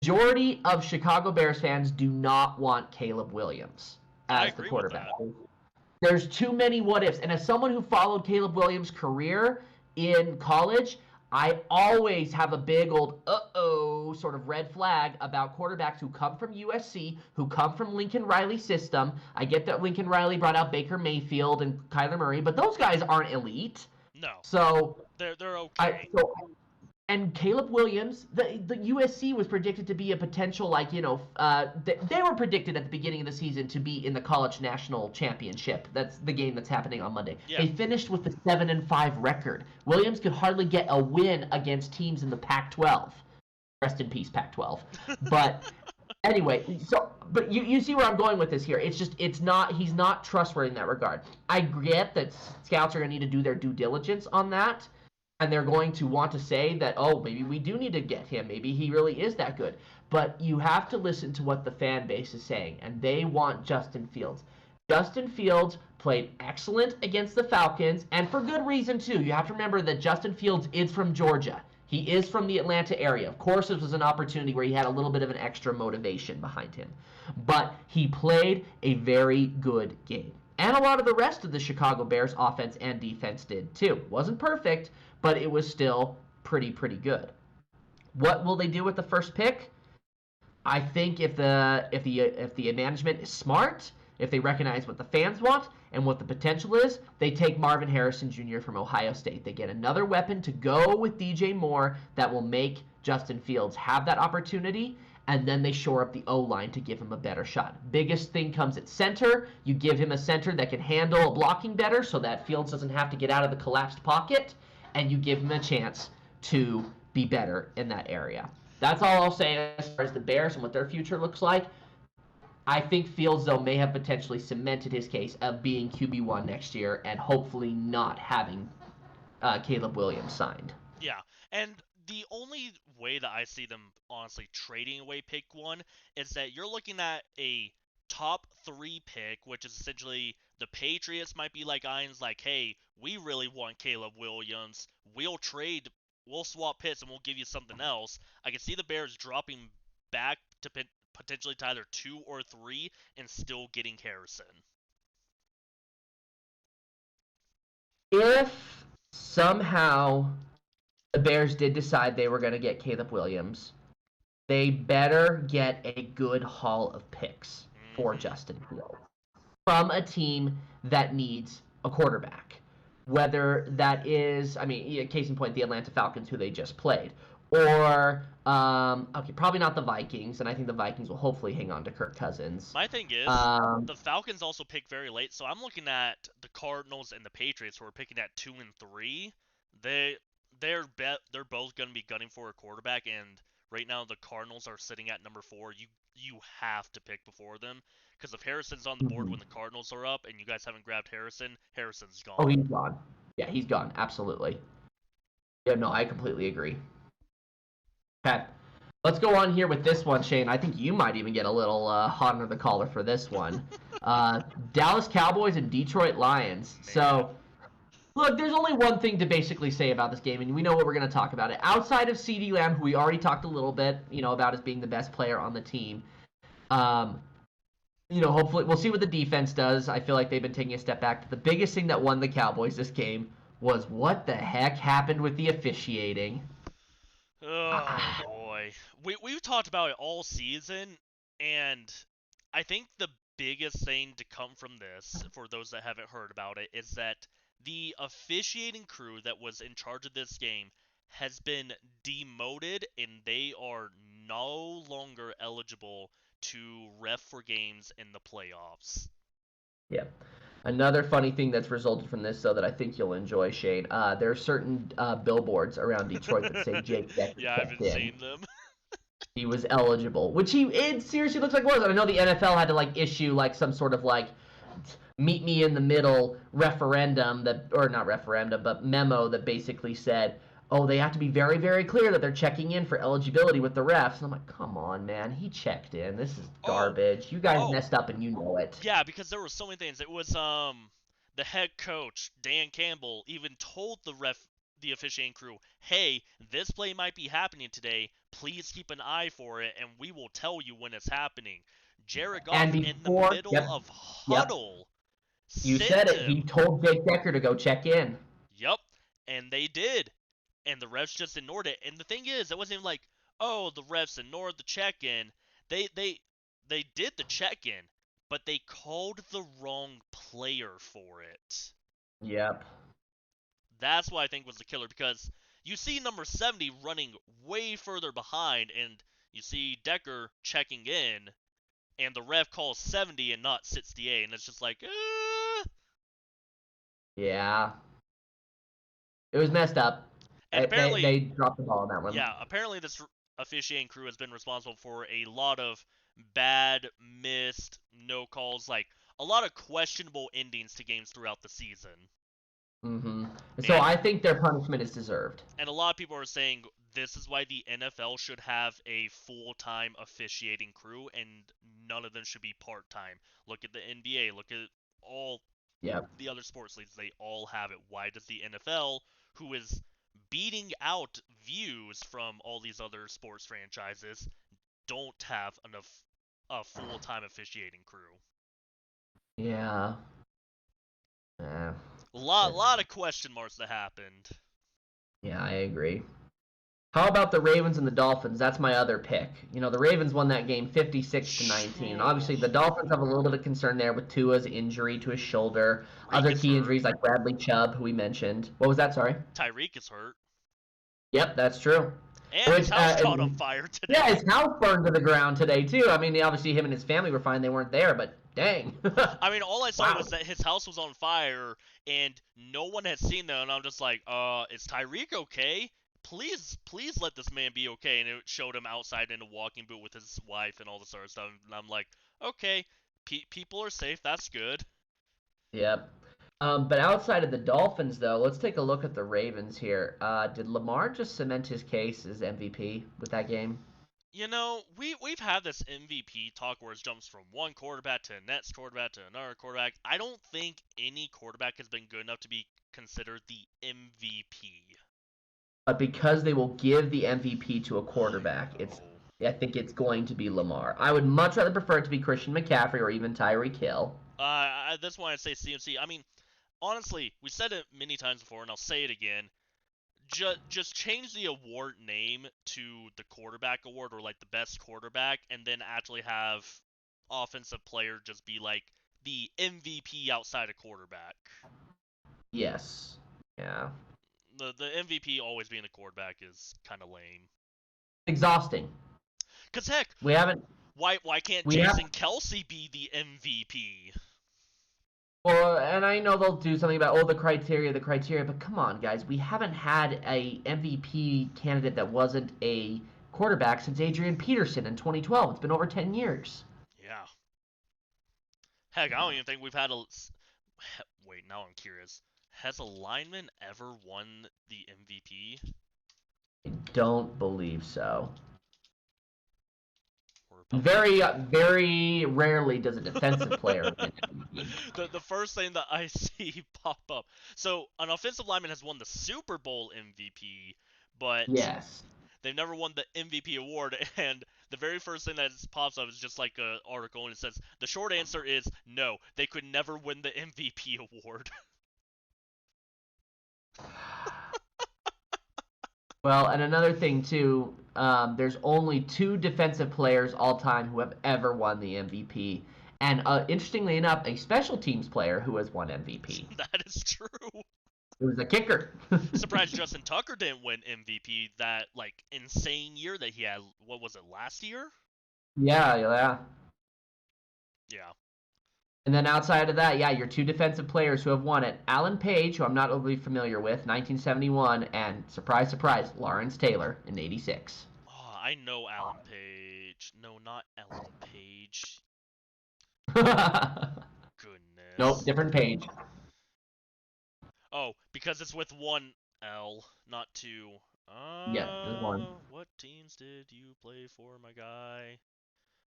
B: Majority of Chicago Bears fans do not want Caleb Williams
A: I
B: as the
A: agree with
B: quarterback.
A: that.
B: There's too many what ifs. And as someone who followed Caleb Williams' career in college, I always have a big old uh-oh sort of red flag about quarterbacks who come from USC, who come from Lincoln Riley's system. I get that Lincoln Riley brought out Baker Mayfield and Kyler Murray, but those guys aren't elite.
A: No,
B: So
A: they're
B: I
A: okay.
B: so and Caleb Williams, the USC was predicted to be a potential they were predicted at the beginning of the season to be in the college national championship. That's the game that's happening on Monday.
A: Yeah.
B: They finished with the 7-5 record. Williams could hardly get a win against teams in the Pac-12. Rest in peace, Pac-12. But anyway, but you see where I'm going with this here. He's not trustworthy in that regard. I get that scouts are going to need to do their due diligence on that, and they're going to want to say that, oh, maybe we do need to get him. Maybe he really is that good. But you have to listen to what the fan base is saying, and they want Justin Fields. Justin Fields played excellent against the Falcons, and for good reason, too. You have to remember that Justin Fields is from Georgia. He is from the Atlanta area. Of course, this was an opportunity where he had a little bit of an extra motivation behind him. But he played a very good game. And a lot of the rest of the Chicago Bears offense and defense did too. Wasn't perfect, but it was still pretty good. What will they do with the first pick? I think if the management is smart, if they recognize what the fans want and what the potential is, they take Marvin Harrison Jr. from Ohio State. They get another weapon to go with DJ Moore that will make Justin Fields have that opportunity, and then they shore up the O-line to give him a better shot. Biggest thing comes at center. You give him a center that can handle blocking better so that Fields doesn't have to get out of the collapsed pocket, and you give him a chance to be better in that area. That's all I'll say as far as the Bears and what their future looks like. I think Fields, though, may have potentially cemented his case of being QB1 next year and hopefully not having Caleb Williams signed.
A: Yeah, and the only way that I see them honestly trading away pick 1 is that you're looking at a top 3 pick, which is essentially the Patriots might be like Irons, like, hey, we really want Caleb Williams. We'll swap picks and we'll give you something else. I can see the Bears dropping back to potentially to either 2 or 3 and still getting Harrison.
B: If somehow the Bears did decide they were going to get Caleb Williams, they better get a good haul of picks for Justin Fields from a team that needs a quarterback. Whether that is, I mean, case in point, the Atlanta Falcons, who they just played, or okay, probably not the Vikings, and I think the Vikings will hopefully hang on to Kirk Cousins.
A: My thing is, the Falcons also pick very late, so I'm looking at the Cardinals and the Patriots, who are picking at 2 and 3. They're both going to be gunning for a quarterback, and right now the Cardinals are sitting at number 4. You have to pick before them, because if Harrison's on the board when the Cardinals are up, and you guys haven't grabbed Harrison, Harrison's gone.
B: Oh, he's gone. Yeah, he's gone. Absolutely. Yeah, no, I completely agree. Okay. Let's go on here with this one, Shane. I think you might even get a little hot under the collar for this one. Dallas Cowboys and Detroit Lions. So, look, there's only one thing to basically say about this game, and we know what we're going to talk about it. Outside of CeeDee Lamb, who we already talked a little bit, about as being the best player on the team, hopefully we'll see what the defense does. I feel like they've been taking a step back. But the biggest thing that won the Cowboys this game was what the heck happened with the officiating.
A: Oh, boy. We've talked about it all season, and I think the biggest thing to come from this, for those that haven't heard about it, is that the officiating crew that was in charge of this game has been demoted, and they are no longer eligible to ref for games in the playoffs.
B: Yeah. Another funny thing that's resulted from this, though, that I think you'll enjoy, Shane. There are certain billboards around Detroit that say Jake Decker
A: yeah, I haven't seen them.
B: He was eligible, which it seriously looks like was. I know the NFL had to issue some sort of meet me in the middle referendum but memo that basically said, oh, they have to be very, very clear that they're checking in for eligibility with the refs. And I'm like, come on, man, he checked in. This is garbage. You guys messed up and you know it.
A: Yeah, because there were so many things. It was the head coach Dan Campbell even told the officiating crew, hey, this play might be happening today. Please keep an eye for it, and we will tell you when it's happening. Jared Goff in the middle of huddle.
B: You said it. He told Jake Decker to go check in.
A: Yep, and they did. And the refs just ignored it. And the thing is, it wasn't even like, oh, the refs ignored the check-in. They did the check-in, but they called the wrong player for it.
B: Yep.
A: That's what I think was the killer, because you see number 70 running way further behind, and you see Decker checking in, and the ref calls 70 and not 68, and it's just like,
B: Yeah. It was messed up.
A: And apparently,
B: they dropped the ball on that one.
A: Yeah, apparently this officiating crew has been responsible for a lot of bad, missed, no calls, a lot of questionable endings to games throughout the season.
B: Mm-hmm. So I think their punishment is deserved.
A: And a lot of people are saying this is why the NFL should have a full-time officiating crew, and none of them should be part-time. Look at the NBA. Look at all the other sports leagues. They all have it. Why does the NFL, who is beating out views from all these other sports franchises, don't have a full-time officiating crew?
B: Yeah. Uh,
A: Lot of question marks that happened.
B: yeah, I agree. How about the Ravens and the Dolphins? That's my other pick. The Ravens won that game 56-19. And obviously, the Dolphins have a little bit of concern there with Tua's injury to his shoulder. Other key injuries like Bradley Chubb, who we mentioned. What was that? Sorry.
A: Tyreek is hurt.
B: Yep, that's true.
A: And his house caught on fire today.
B: Yeah, his house burned to the ground today, too. I mean, obviously, him and his family were fine. They weren't there, but dang.
A: I mean, all I saw was that his house was on fire, and no one had seen that, and I'm just like, is Tyreek okay? Please let this man be okay. And it showed him outside in a walking boot with his wife and all this other stuff, and I'm like, okay, people are safe, that's good.
B: Yep. But outside of the Dolphins, though, let's take a look at the Ravens here. Did Lamar just cement his case as MVP with that game?
A: We've had this MVP talk where it jumps from one quarterback to the next quarterback to another quarterback. I don't think any quarterback has been good enough to be considered the MVP.
B: But because they will give the MVP to a quarterback, I think it's going to be Lamar. I would much rather prefer it to be Christian McCaffrey or even Tyreek Hill.
A: That's why I say CMC. I mean, honestly, we said it many times before, and I'll say it again. Just change the award name to the quarterback award or like the best quarterback, and then actually have offensive player just be like the MVP outside of quarterback.
B: Yes. Yeah.
A: The MVP always being the quarterback is kind of lame.
B: Exhausting.
A: Cause heck,
B: we haven't.
A: Why can't Jason Kelce be the MVP?
B: Well, and I know they'll do something about the criteria, but come on, guys, we haven't had a MVP candidate that wasn't a quarterback since Adrian Peterson in 2012. It's been over 10 years.
A: Yeah. Heck, I don't even think we've had a. Wait, now I'm curious. Has a lineman ever won the MVP?
B: I don't believe so. Very, very rarely does a defensive player win MVP.
A: The first thing that I see pop up. So, an offensive lineman has won the Super Bowl MVP, but
B: yes,
A: they've never won the MVP award, and the very first thing that pops up is just like an article, and it says, the short answer is no, they could never win the MVP award.
B: Well, and another thing, too, there's only 2 defensive players all time who have ever won the MVP. And interestingly enough, a special teams player who has won MVP.
A: That is true.
B: It was a kicker.
A: Surprised Justin Tucker didn't win MVP that, insane year that he had. What was it, last year?
B: Yeah.
A: Yeah.
B: And then outside of that, your 2 defensive players who have won it, Alan Page, who I'm not overly familiar with, 1971, and surprise, surprise, Lawrence Taylor in 86.
A: Oh, I know Alan Page. No, not Alan Page. Goodness.
B: Nope, different Page.
A: Oh, because it's with 1 L, not 2.
B: Yeah, just 1.
A: What teams did you play for, my guy?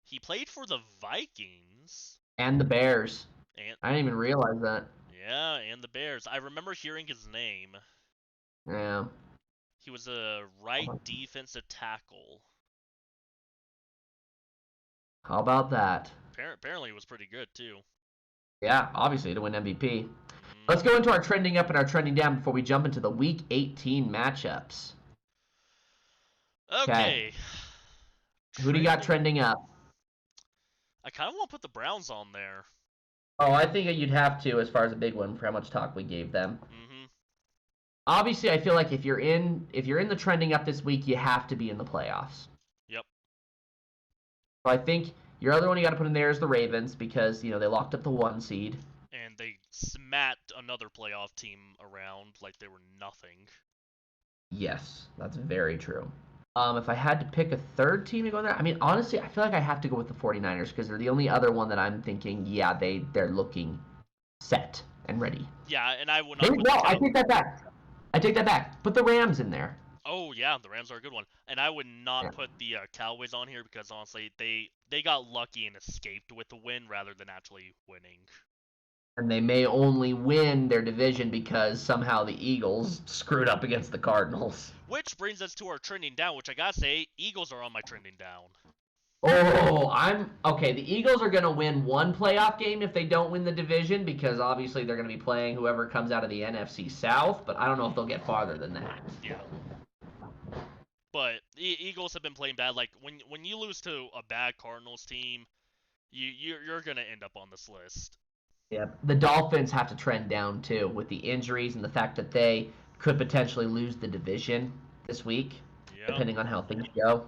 A: He played for the Vikings.
B: And the Bears.
A: And
B: I didn't even realize that.
A: Yeah, and the Bears. I remember hearing his name.
B: Yeah.
A: He was a right defensive tackle.
B: How about that?
A: Apparently, it was pretty good, too.
B: Yeah, obviously, to win MVP. Let's go into our trending up and our trending down before we jump into the Week 18 matchups.
A: Okay.
B: Who do you got trending up?
A: I kind of want to put the Browns on there.
B: Oh, I think you'd have to, as far as a big one, for how much talk we gave them.
A: Mm-hmm.
B: Obviously, I feel like if you're in the trending up this week, you have to be in the playoffs.
A: Yep.
B: So I think your other one you got to put in there is the Ravens because they locked up the 1 seed.
A: And they smacked another playoff team around like they were nothing.
B: Yes, that's very true. If I had to pick a third team to go there, I mean, honestly, I feel like I have to go with the 49ers because they're the only other one that I'm thinking, they're looking set and ready.
A: Yeah, and I would not.
B: I take that back. Put the Rams in there.
A: Oh yeah, the Rams are a good one, and I would not put the Cowboys on here because honestly, they got lucky and escaped with the win rather than actually winning.
B: And they may only win their division because somehow the Eagles screwed up against the Cardinals.
A: Which brings us to our trending down, which I gotta say, Eagles are on my trending down.
B: Oh, I'm okay. The Eagles are going to win one playoff game if they don't win the division because obviously they're going to be playing whoever comes out of the NFC South, but I don't know if they'll get farther than that.
A: Yeah. But the Eagles have been playing bad. Like when you lose to a bad Cardinals team, you're gonna end up on this list.
B: Yep. The Dolphins have to trend down too with the injuries and the fact that they could potentially lose the division this week,
A: Yep.
B: depending on how things go.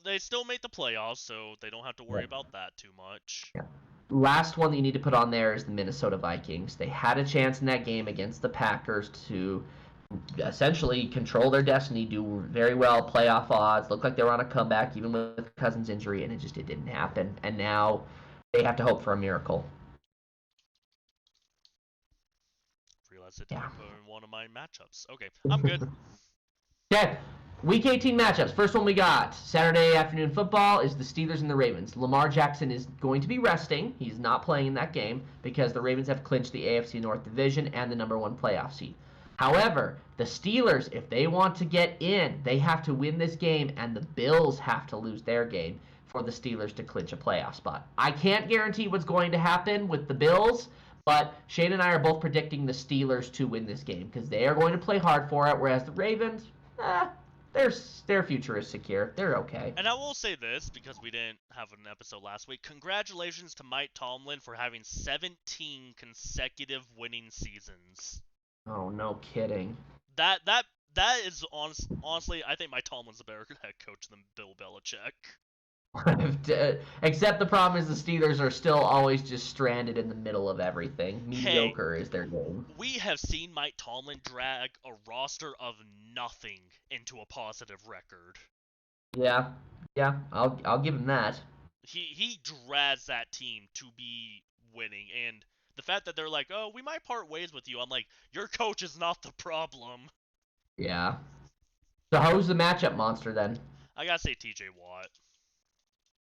A: They still made the playoffs, so they don't have to worry
B: Yep.
A: about that too much.
B: Yep. Last one that you need to put on there is the Minnesota Vikings. They had a chance in that game against the Packers to essentially control their destiny, do very well, playoff odds, look like they were on a comeback even with Cousins' injury, and it didn't happen. And now they have to hope for a miracle.
A: Realized I
B: Yeah.
A: didn't put in one of my matchups. Okay, I'm good.
B: Okay. Week 18 matchups. First one we got Saturday afternoon football is the Steelers and the Ravens. Lamar Jackson is going to be resting. He's not playing in that game because the Ravens have clinched the AFC North Division and the number one playoff seed. However, the Steelers, if they want to get in, they have to win this game, and the Bills have to lose their game for the Steelers to clinch a playoff spot. I can't guarantee what's going to happen with the Bills, but Shane and I are both predicting the Steelers to win this game because they are going to play hard for it, whereas the Ravens, their future is secure. They're okay.
A: And I will say this because we didn't have an episode last week. Congratulations to Mike Tomlin for having 17 consecutive winning seasons.
B: Oh, no kidding.
A: That is honestly, I think Mike Tomlin's a better head coach than Bill Belichick.
B: Except the problem is the Steelers are still always just stranded in the middle of everything.
A: Hey,
B: Mediocre is their game.
A: we have seen Mike Tomlin drag a roster of nothing into a positive record.
B: Yeah, yeah, I'll give him that.
A: He drags that team to be winning, and the fact that they're like, oh, we might part ways with you, I'm like, your coach is not the problem.
B: Yeah. So who's the matchup monster then?
A: I gotta say T.J. Watt.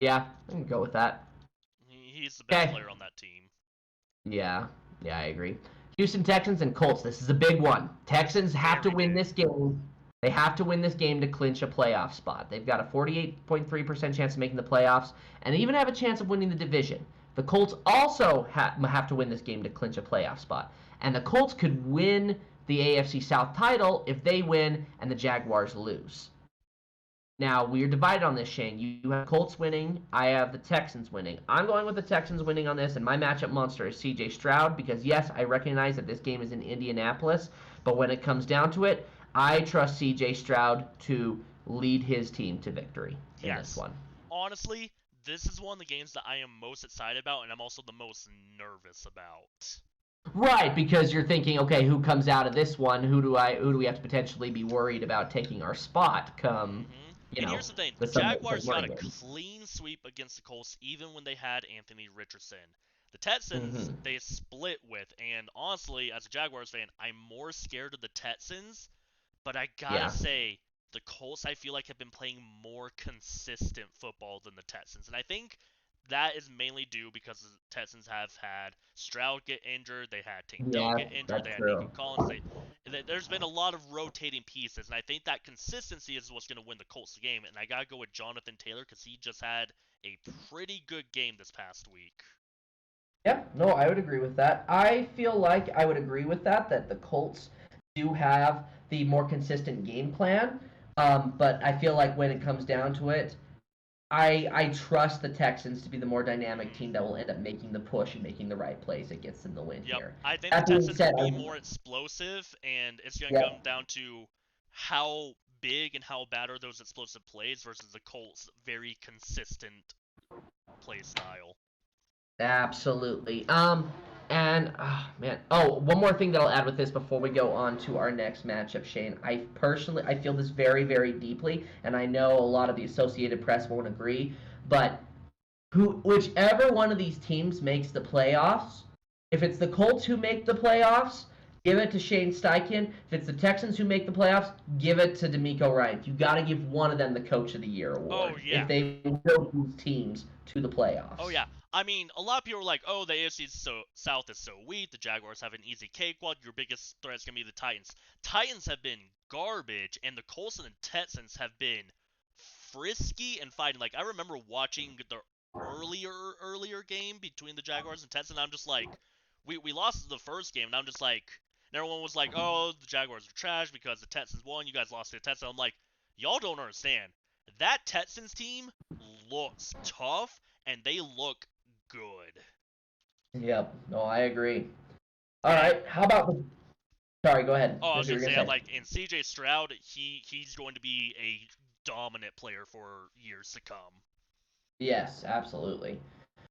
B: Yeah, I can go with that.
A: He's the best
B: Okay.
A: player on that team.
B: Yeah, yeah, I agree. Houston Texans and Colts. This is a big one. Texans have to
A: Very
B: win
A: big.
B: this game. They have to win this game to clinch a playoff spot. They've got a 48.3% chance of making the playoffs, and they even have a chance of winning the division. The Colts also have to win this game to clinch a playoff spot. And the Colts could win the AFC South title if they win and the Jaguars lose. Now, we are divided on this, Shane. You have Colts winning. I have the Texans winning. I'm going with the Texans winning on this, and my matchup monster is CJ Stroud because, yes, I recognize that this game is in Indianapolis, but when it comes down to it, I trust CJ Stroud to lead his team to victory in this
A: Yes.
B: one.
A: Honestly, this is one of the games that I am most excited about, and I'm also the most nervous about.
B: Right, because you're thinking, okay, who comes out of this one? Who do we have to potentially be worried about taking our spot come,
A: And here's the thing:
B: the
A: the
B: Sunday
A: Jaguars got
B: morning
A: a
B: game?
A: clean sweep against the Colts, even when they had Anthony Richardson. The Texans,
B: Mm-hmm.
A: they split with, and honestly, as a Jaguars fan, I'm more scared of the Texans. But I gotta
B: Yeah.
A: say, the Colts, I feel like, have been playing more consistent football than the Texans, and I think that is mainly due because the Texans have had Stroud get injured, they had Tank Dell
B: Yeah,
A: get injured, they
B: that's
A: had Nico
B: true.
A: Collins. There's been a lot of rotating pieces, and I think that consistency is what's going to win the Colts the game. And I gotta go with Jonathan Taylor because he just had a pretty good game this past week.
B: Yeah, no, I would agree with that. I feel like I would agree with that the Colts do have the more consistent game plan. But I feel like when it comes down to it, I trust the Texans to be the more dynamic team that will end up making the push and making the right plays that gets them the win
A: Yep,
B: here.
A: I think the
B: That being
A: Texans will
B: said,
A: be more explosive, and it's going to
B: yeah,
A: come down to how big and how bad are those explosive plays versus the Colts' very consistent play style.
B: absolutely. And man, oh, one more thing that I'll add with this before we go on to our next matchup, Shane. I feel this very, very deeply, and I know a lot of the Associated Press won't agree, but whichever one of these teams makes the playoffs, if it's the Colts who make the playoffs, give it to Shane Steichen. If it's the Texans who make the playoffs, give it to D'Amico Ryan. You got to give one of them the Coach of the Year
A: Oh
B: award if
A: yeah,
B: they will these teams to the
A: oh
B: playoffs.
A: yeah. I mean, a lot of people are like, "Oh, the AFC South is so weak. The Jaguars have an easy cakewalk. Your biggest threat's gonna be the Titans." Titans have been garbage, and the Colts and the Texans have been frisky and fighting. Like I remember watching the earlier game between the Jaguars and Texans, and I'm just like, we lost the first game, and I'm just like, and everyone was like, oh, the Jaguars are trash because the Texans won. You guys lost to the Texans. I'm like, y'all don't understand. That Texans team looks tough, and they look good.
B: Yep. No, I agree. All right. How about the? Sorry, go ahead.
A: Oh, I
B: What
A: was
B: you
A: gonna
B: were
A: say,
B: say.
A: like in C.J. Stroud, he's going to be a dominant player for years to come.
B: Yes, absolutely.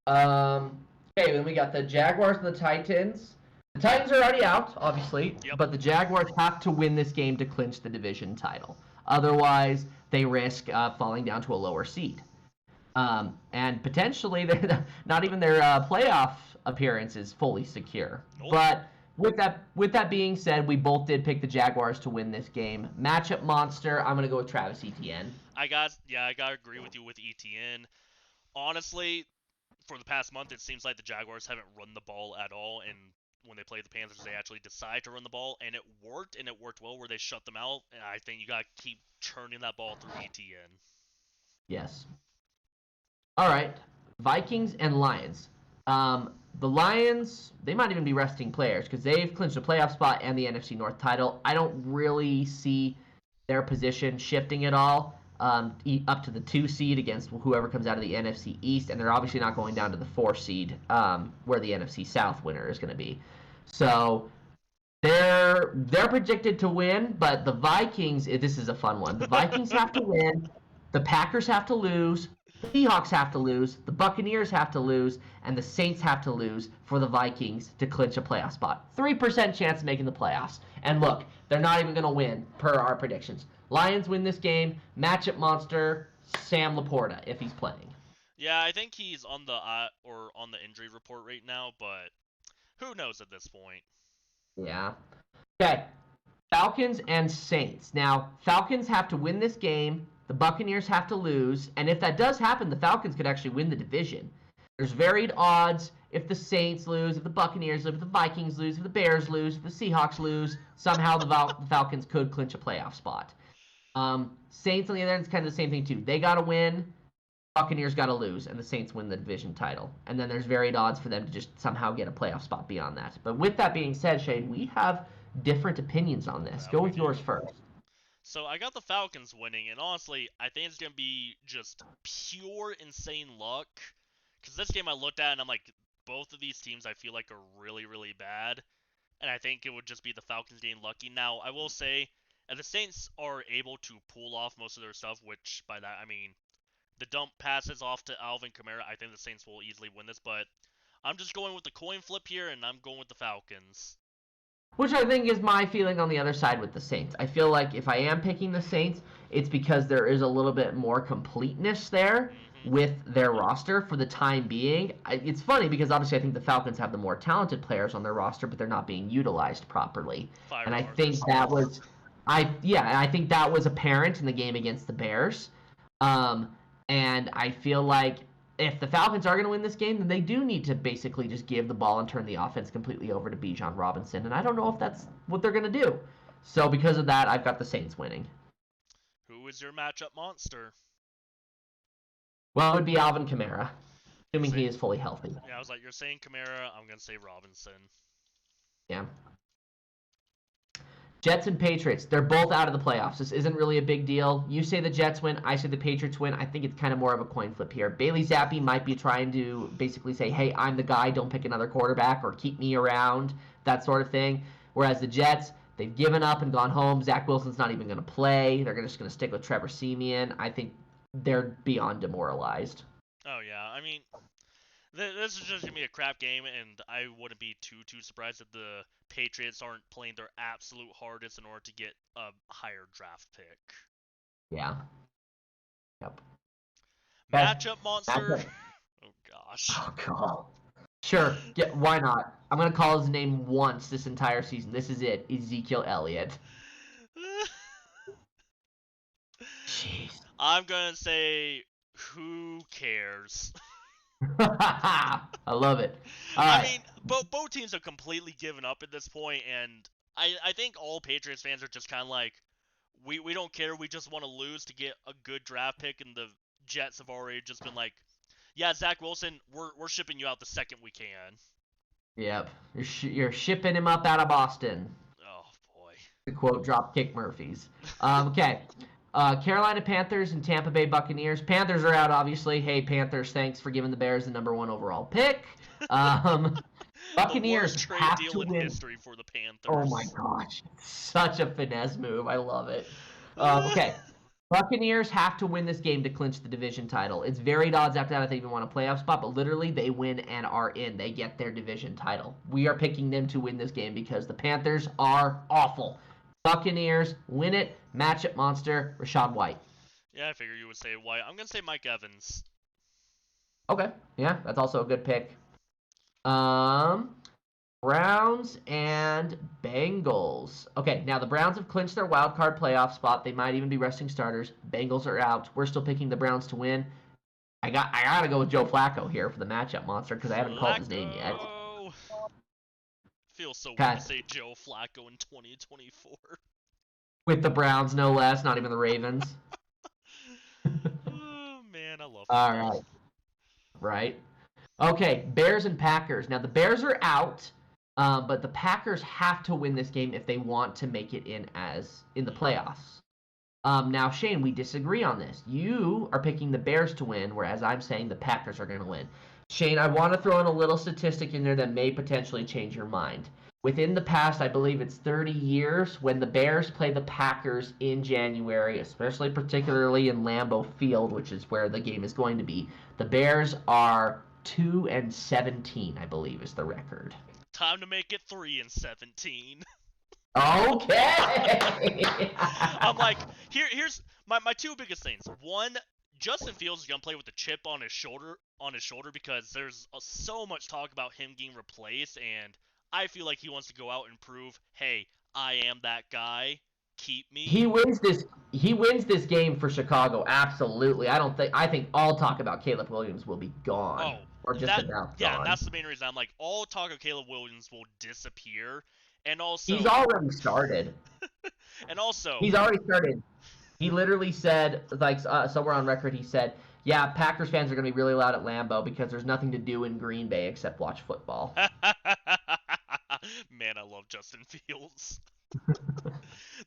B: Um, okay, then we got the Jaguars and the Titans. The Titans are already out, obviously,
A: Yep.
B: but the Jaguars have to win this game to clinch the division title. Otherwise, they risk falling down to a lower seed. And potentially, not even their playoff appearance is fully secure.
A: Nope.
B: But with that being said, we both did pick the Jaguars to win this game. Matchup monster, I'm gonna go with Travis Etienne.
A: I gotta agree with you with ETN. Honestly, for the past month, it seems like the Jaguars haven't run the ball at all, and when they play the Panthers, they actually decide to run the ball, and it worked well where they shut them out. And I think you gotta keep churning that ball through ETN.
B: Yes. All right, Vikings and Lions. The Lions, they might even be resting players because they've clinched a playoff spot and the NFC North title. I don't really see their position shifting at all up to the 2 seed against whoever comes out of the NFC East, and they're obviously not going down to the 4 seed where the NFC South winner is going to be. So they're projected to win, but the Vikings, this is a fun one. The Vikings have to win, the Packers have to lose, the Seahawks have to lose, the Buccaneers have to lose, and the Saints have to lose for the Vikings to clinch a playoff spot. 3% chance of making the playoffs. And look, they're not even going to win per our predictions. Lions win this game. Matchup monster, Sam Laporta, if he's playing.
A: Yeah, I think he's on the on the injury report right now, but who knows at this point.
B: Yeah. Okay. Falcons and Saints. Now, Falcons have to win this game. The Buccaneers have to lose. And if that does happen, the Falcons could actually win the division. There's varied odds. If the Saints lose, if the Buccaneers lose, if the Vikings lose, if the Bears lose, if the Seahawks lose, somehow the Falcons could clinch a playoff spot. Saints, on the other end, it's kind of the same thing, too. They got to win. Buccaneers got to lose, and the Saints win the division title. And then there's varied odds for them to just somehow get a playoff spot beyond that. But with that being said, Shane, we have different opinions on this. Go with yours first.
A: So I got the Falcons winning, and honestly, I think it's gonna be just pure insane luck. Because this game I looked at and I'm like, both of these teams I feel like are really, really bad, and I think it would just be the Falcons getting lucky. Now I will say, if the Saints are able to pull off most of their stuff, which by that I mean the dump passes off to Alvin Kamara, I think the Saints will easily win this. But I'm just going with the coin flip here, and I'm going with the Falcons.
B: Which I think is my feeling on the other side with the Saints. I feel like if I am picking the Saints, it's because there is a little bit more completeness there with their roster for the time being. It's funny because obviously I think the Falcons have the more talented players on their roster, but they're not being utilized properly. And I think that was, I think that was apparent in the game against the Bears. And I feel like if the Falcons are going to win this game, then they do need to basically just give the ball and turn the offense completely over to Bijan Robinson. And I don't know if that's what they're going to do. So because of that, I've got the Saints winning.
A: Who is your matchup monster?
B: Well, it would be Alvin Kamara, assuming he is fully healthy.
A: Yeah, I was like, you're saying Kamara, I'm going to say Robinson.
B: Yeah. Jets and Patriots, they're both out of the playoffs. This isn't really a big deal. You say the Jets win, I say the Patriots win. I think it's kind of more of a coin flip here. Bailey Zappi might be trying to basically say, hey, I'm the guy, don't pick another quarterback or keep me around, that sort of thing. Whereas the Jets, they've given up and gone home. Zach Wilson's not even going to play. They're just going to stick with Trevor Siemian. I think they're beyond demoralized.
A: Oh, yeah. I mean, this is just going to be a crap game, and I wouldn't be too surprised if the Patriots aren't playing their absolute hardest in order to get a higher draft pick.
B: Yeah. Yep.
A: Matchup monster. Oh, gosh.
B: Oh, God. Sure. Yeah, why not? I'm going to call his name once this entire season. This is it. Ezekiel Elliott. Jeez.
A: I'm going to say, who cares?
B: I love it.
A: I mean, both teams have completely given up at this point, and I think all Patriots fans are just kind of like, we don't care. We just want to lose to get a good draft pick, and the Jets have already just been like, yeah, Zach Wilson, we're shipping you out the second we can.
B: Yep. You're shipping him up out of Boston.
A: Oh boy.
B: To quote Dropkick Murphys. Okay. Carolina Panthers and Tampa Bay Buccaneers. Panthers are out, obviously. Hey, Panthers, thanks for giving the Bears the #1 overall pick.
A: The
B: Buccaneers
A: worst trade
B: have
A: deal
B: to
A: in
B: win.
A: history for the Panthers.
B: Oh my gosh. Such a finesse move. I love it. Okay. Buccaneers have to win this game to clinch the division title. It's very odds after that if they even want a playoff spot, but literally they win and are in. They get their division title. We are picking them to win this game because the Panthers are awful. Buccaneers win it. Matchup monster, Rachaad White.
A: Yeah, I figure you would say White. I'm gonna say Mike Evans.
B: Okay, yeah, that's also a good pick. Browns and Bengals. Okay, now the Browns have clinched their wild card playoff spot. They might even be resting starters. Bengals are out. We're still picking the Browns to win. I gotta go with Joe Flacco here for the matchup monster because I haven't called his name yet.
A: Feels so weird to say Joe Flacco in 2024.
B: With the Browns, no less, not even the Ravens.
A: Oh man, I love football.
B: All right. Right. Okay, Bears and Packers. Now the Bears are out. But the Packers have to win this game if they want to make it in the playoffs. Now, Shane, we disagree on this. You are picking the Bears to win, whereas I'm saying the Packers are going to win. Shane, I want to throw in a little statistic in there that may potentially change your mind. Within the past, I believe it's 30 years, when the Bears play the Packers in January, especially particularly in Lambeau Field, which is where the game is going to be, the Bears are 2-17, I believe, is the record.
A: Time to make it 3-17.
B: Okay.
A: I'm like, here's my two biggest things. One, Justin Fields is gonna play with the chip on his shoulder because there's so much talk about him getting replaced, and I feel like he wants to go out and prove, hey, I am that guy. Keep me.
B: He wins this game for Chicago. Absolutely. I think all talk about Caleb Williams will be gone. Or just about
A: yeah,
B: gone.
A: And that's the main reason. I'm like, all talk of Caleb Williams will disappear, and also
B: he's already started.
A: And also
B: he's already started. He literally said, like somewhere on record, he said, "Yeah, Packers fans are going to be really loud at Lambeau because there's nothing to do in Green Bay except watch football."
A: Man, I love Justin Fields.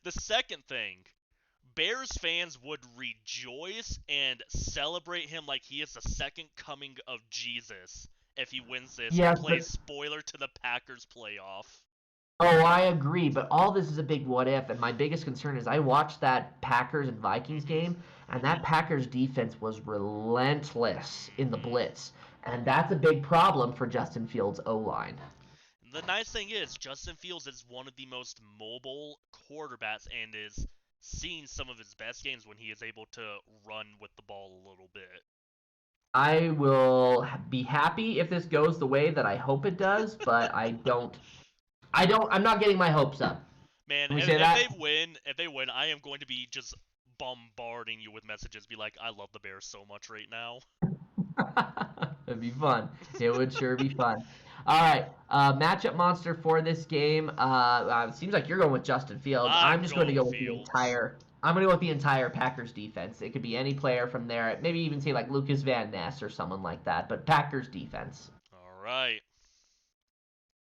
A: The second thing, Bears fans would rejoice and celebrate him like he is the second coming of Jesus if he wins this and plays spoiler to the Packers playoff.
B: Oh, I agree, but all this is a big what if, and my biggest concern is I watched that Packers and Vikings game, and that Packers defense was relentless in the blitz, and that's a big problem for Justin Fields' O-line.
A: The nice thing is, Justin Fields is one of the most mobile quarterbacks and is seeing some of his best games when he is able to run with the ball a little bit.
B: I will be happy if this goes the way that I hope it does, but I'm not getting my hopes up.
A: Man, if they win, I am going to be just bombarding you with messages, be like, I love the Bears so much right now.
B: It'd be fun. It would sure be fun. All right, matchup monster for this game. It seems like you're going with Justin Fields. I'm just going to go with Fields. I'm going to go with the entire Packers defense. It could be any player from there. Maybe even say like Lucas Van Ness or someone like that. But Packers defense.
A: All right.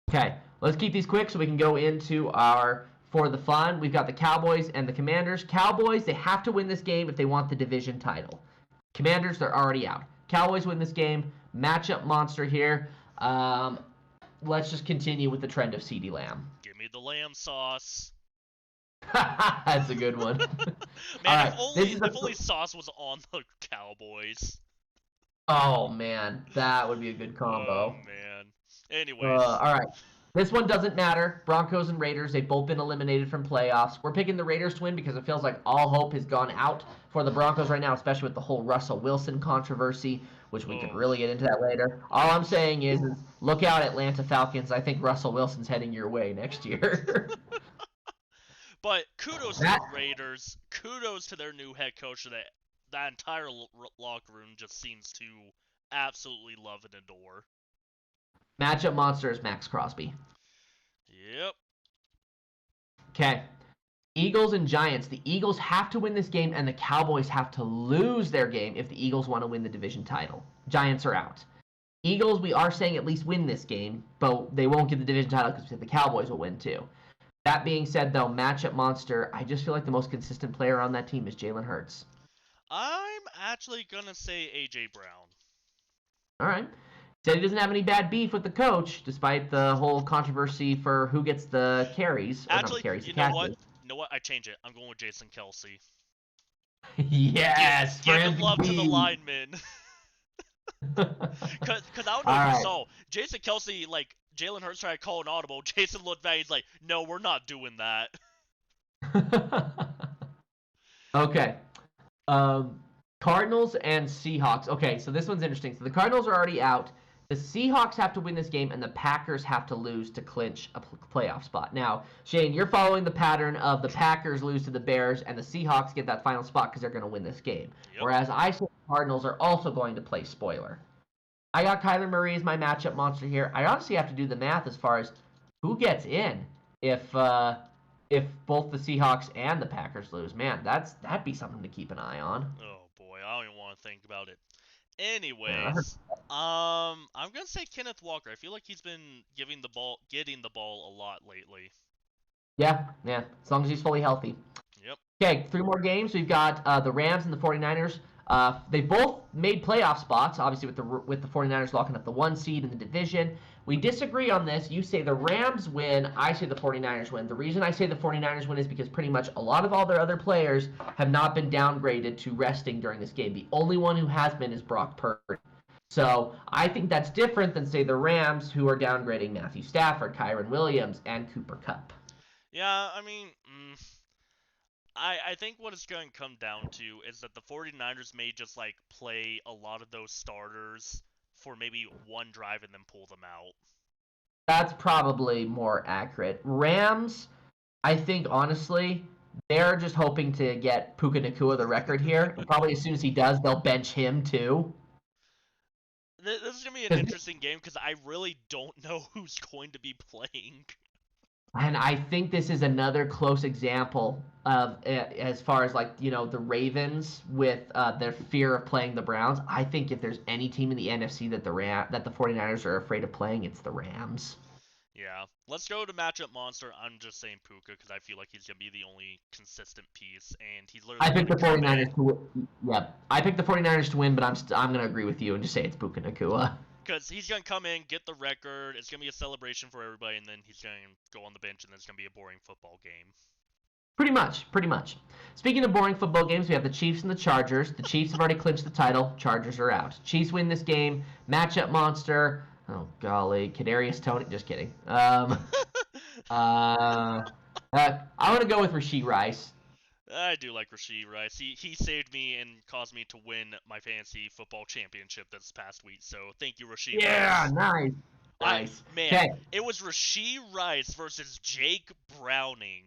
B: Okay, let's keep these quick so we can go into our for the fun. We've got the Cowboys and the Commanders. Cowboys, they have to win this game if they want the division title. Commanders, they're already out. Cowboys win this game. Matchup monster here. Let's just continue with the trend of CeeDee Lamb.
A: Give me the lamb sauce.
B: That's a good one.
A: Man, if only Sauce was on the Cowboys.
B: Oh, man. That would be a good combo.
A: Oh, man. Anyways.
B: All right. This one doesn't matter. Broncos and Raiders, they've both been eliminated from playoffs. We're picking the Raiders to win because it feels like all hope has gone out for the Broncos right now, especially with the whole Russell Wilson controversy, which we could really get into that later. All I'm saying is look out, Atlanta Falcons. I think Russell Wilson's heading your way next year.
A: But kudos to the Raiders. Kudos to their new head coach. That entire locker room just seems to absolutely love and adore.
B: Matchup monster is Max Crosby.
A: Yep.
B: Okay. Eagles and Giants. The Eagles have to win this game, and the Cowboys have to lose their game if the Eagles want to win the division title. Giants are out. Eagles, we are saying at least win this game, but they won't get the division title because the Cowboys will win too. That being said, though, matchup monster, I just feel like the most consistent player on that team is Jalen Hurts.
A: I'm actually gonna say AJ Brown.
B: All right. Said he doesn't have any bad beef with the coach, despite the whole controversy for who gets the carries. Or
A: Actually,
B: not carries,
A: you
B: the
A: know
B: catches.
A: what? You know what? I change it. I'm going with Jason Kelsey.
B: Yes, for
A: Giving love to the
B: MVP.
A: linemen. Cause I don't know
B: All
A: if you
B: right.
A: saw Jason Kelsey, like Jalen Hurts tried to call an audible. Jason looked back. He's like, "No, we're not doing that."
B: Okay. Um, Cardinals and Seahawks. Okay, so this one's interesting. So the Cardinals are already out. The Seahawks have to win this game, and the Packers have to lose to clinch a playoff spot. Now, Shane, you're following the pattern of the Packers lose to the Bears, and the Seahawks get that final spot because they're going to win this game.
A: Yep.
B: Whereas I say the Cardinals are also going to play spoiler. I got Kyler Murray as my matchup monster here. I honestly have to do the math as far as who gets in if both the Seahawks and the Packers lose. Man, that'd be something to keep an eye on.
A: Oh boy, I don't even want to think about it.
B: Yeah,
A: Anyways, I'm gonna say Kenneth Walker. I feel like he's been getting the ball a lot lately.
B: yeah. As long as he's fully healthy.
A: Yep.
B: Okay, 3 more games. We've got the Rams and the 49ers. They both made playoff spots, obviously with the 49ers locking up the 1 seed in the division. We disagree on this. You say the Rams win. I say the 49ers win. The reason I say the 49ers win is because pretty much a lot of all their other players have not been downgraded to resting during this game. The only one who has been is Brock Purdy. So I think that's different than, say, the Rams, who are downgrading Matthew Stafford, Kyren Williams, and Cooper Kupp.
A: Yeah, I mean, I think what it's going to come down to is that the 49ers may just like play a lot of those starters for maybe one drive and then pull them out.
B: That's probably more accurate. Rams, I think honestly, they're just hoping to get Puka Nacua the record here. And probably as soon as he does, they'll bench him too.
A: This is going to be an interesting game because I really don't know who's going to be playing.
B: And I think this is another close example of as far as like the Ravens with their fear of playing the Browns. I think if there's any team in the NFC that the 49ers are afraid of playing, it's the Rams.
A: Yeah, let's go to matchup monster. I'm just saying Puka because I feel like he's gonna be the only consistent piece, and he's literally.
B: I picked the
A: gonna come
B: 49ers
A: in.
B: to win. Yep. I picked the 49ers to win, but I'm going to agree with you and just say it's Puka Nacua.
A: Because he's gonna come in, get the record. It's gonna be a celebration for everybody, and then he's gonna go on the bench, and then it's gonna be a boring football game.
B: Pretty much. Speaking of boring football games, we have the Chiefs and the Chargers. The Chiefs have already clinched the title. Chargers are out. Chiefs win this game. Matchup monster. Oh golly, Kadarius Toney. Just kidding. I want to go with Rashee Rice.
A: I do like Rashee Rice. He saved me and caused me to win my fantasy football championship this past week. So thank you, Rashee Rice.
B: Yeah, nice.
A: Man,
B: Okay.
A: it was Rashee Rice versus Jake Browning.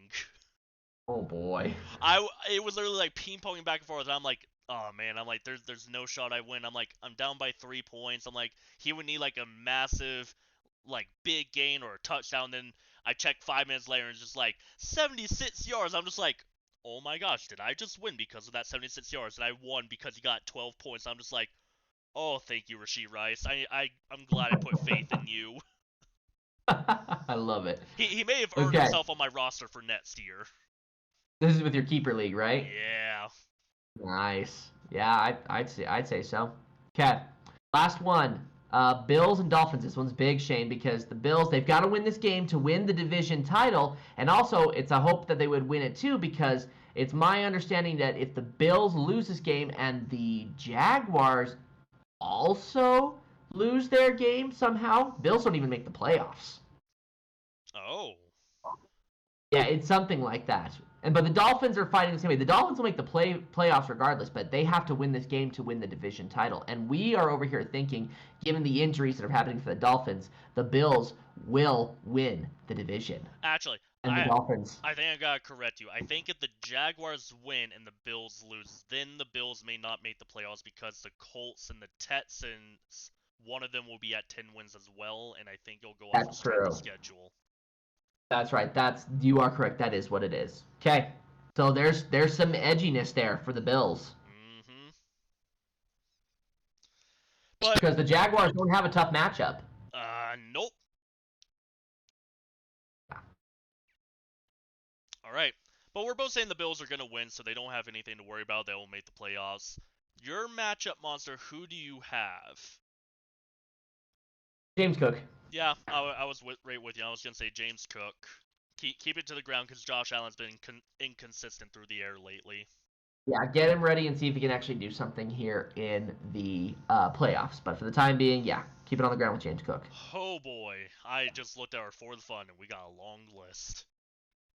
B: Oh boy.
A: It was literally like ping ponging back and forth. And I'm like, oh man, I'm like, there's no shot I win. I'm like, I'm down by 3 points. I'm like, he would need like a massive, like big gain or a touchdown. Then I check 5 minutes later and it's just like 76 yards. I'm just like, oh my gosh, did I just win because of that 76 yards? And I won because he got 12 points. I'm just like, oh, thank you, Rashee Rice. I'm glad I put faith in you.
B: I love it.
A: He may have earned himself on my roster for next year.
B: This is with your keeper league, right?
A: Yeah.
B: Nice. Yeah, I'd say so. Okay. Last one. Bills and Dolphins. This one's big, Shane, because the Bills, they've got to win this game to win the division title. And also, it's a hope that they would win it too, because it's my understanding that if the Bills lose this game and the Jaguars also lose their game somehow, Bills don't even make the playoffs.
A: Oh.
B: Yeah, it's something like that. But the Dolphins are fighting the same way. The Dolphins will make the playoffs regardless, but they have to win this game to win the division title. And we are over here thinking, given the injuries that are happening for the Dolphins, the Bills will win the division.
A: Actually,
B: and the Dolphins.
A: I think I gotta correct you. I think if the Jaguars win and the Bills lose, then the Bills may not make the playoffs because the Colts and the Texans, one of them will be at 10 wins as well, and I think it'll go off the strength of schedule.
B: That's right. You are correct. That is what it is. Okay. So there's some edginess there for the Bills.
A: Mm-hmm. But
B: Because the Jaguars don't have a tough matchup.
A: Nope. All right. But we're both saying the Bills are going to win, so they don't have anything to worry about. They will make the playoffs. Your matchup, Monster, who do you have?
B: James Cook.
A: Yeah, I was right with you. I was going to say James Cook. Keep it to the ground because Josh Allen's been inconsistent through the air lately.
B: Yeah, get him ready and see if he can actually do something here in the playoffs. But for the time being, yeah, keep it on the ground with James Cook.
A: Oh boy, I just looked at our for the fun and we got a long list.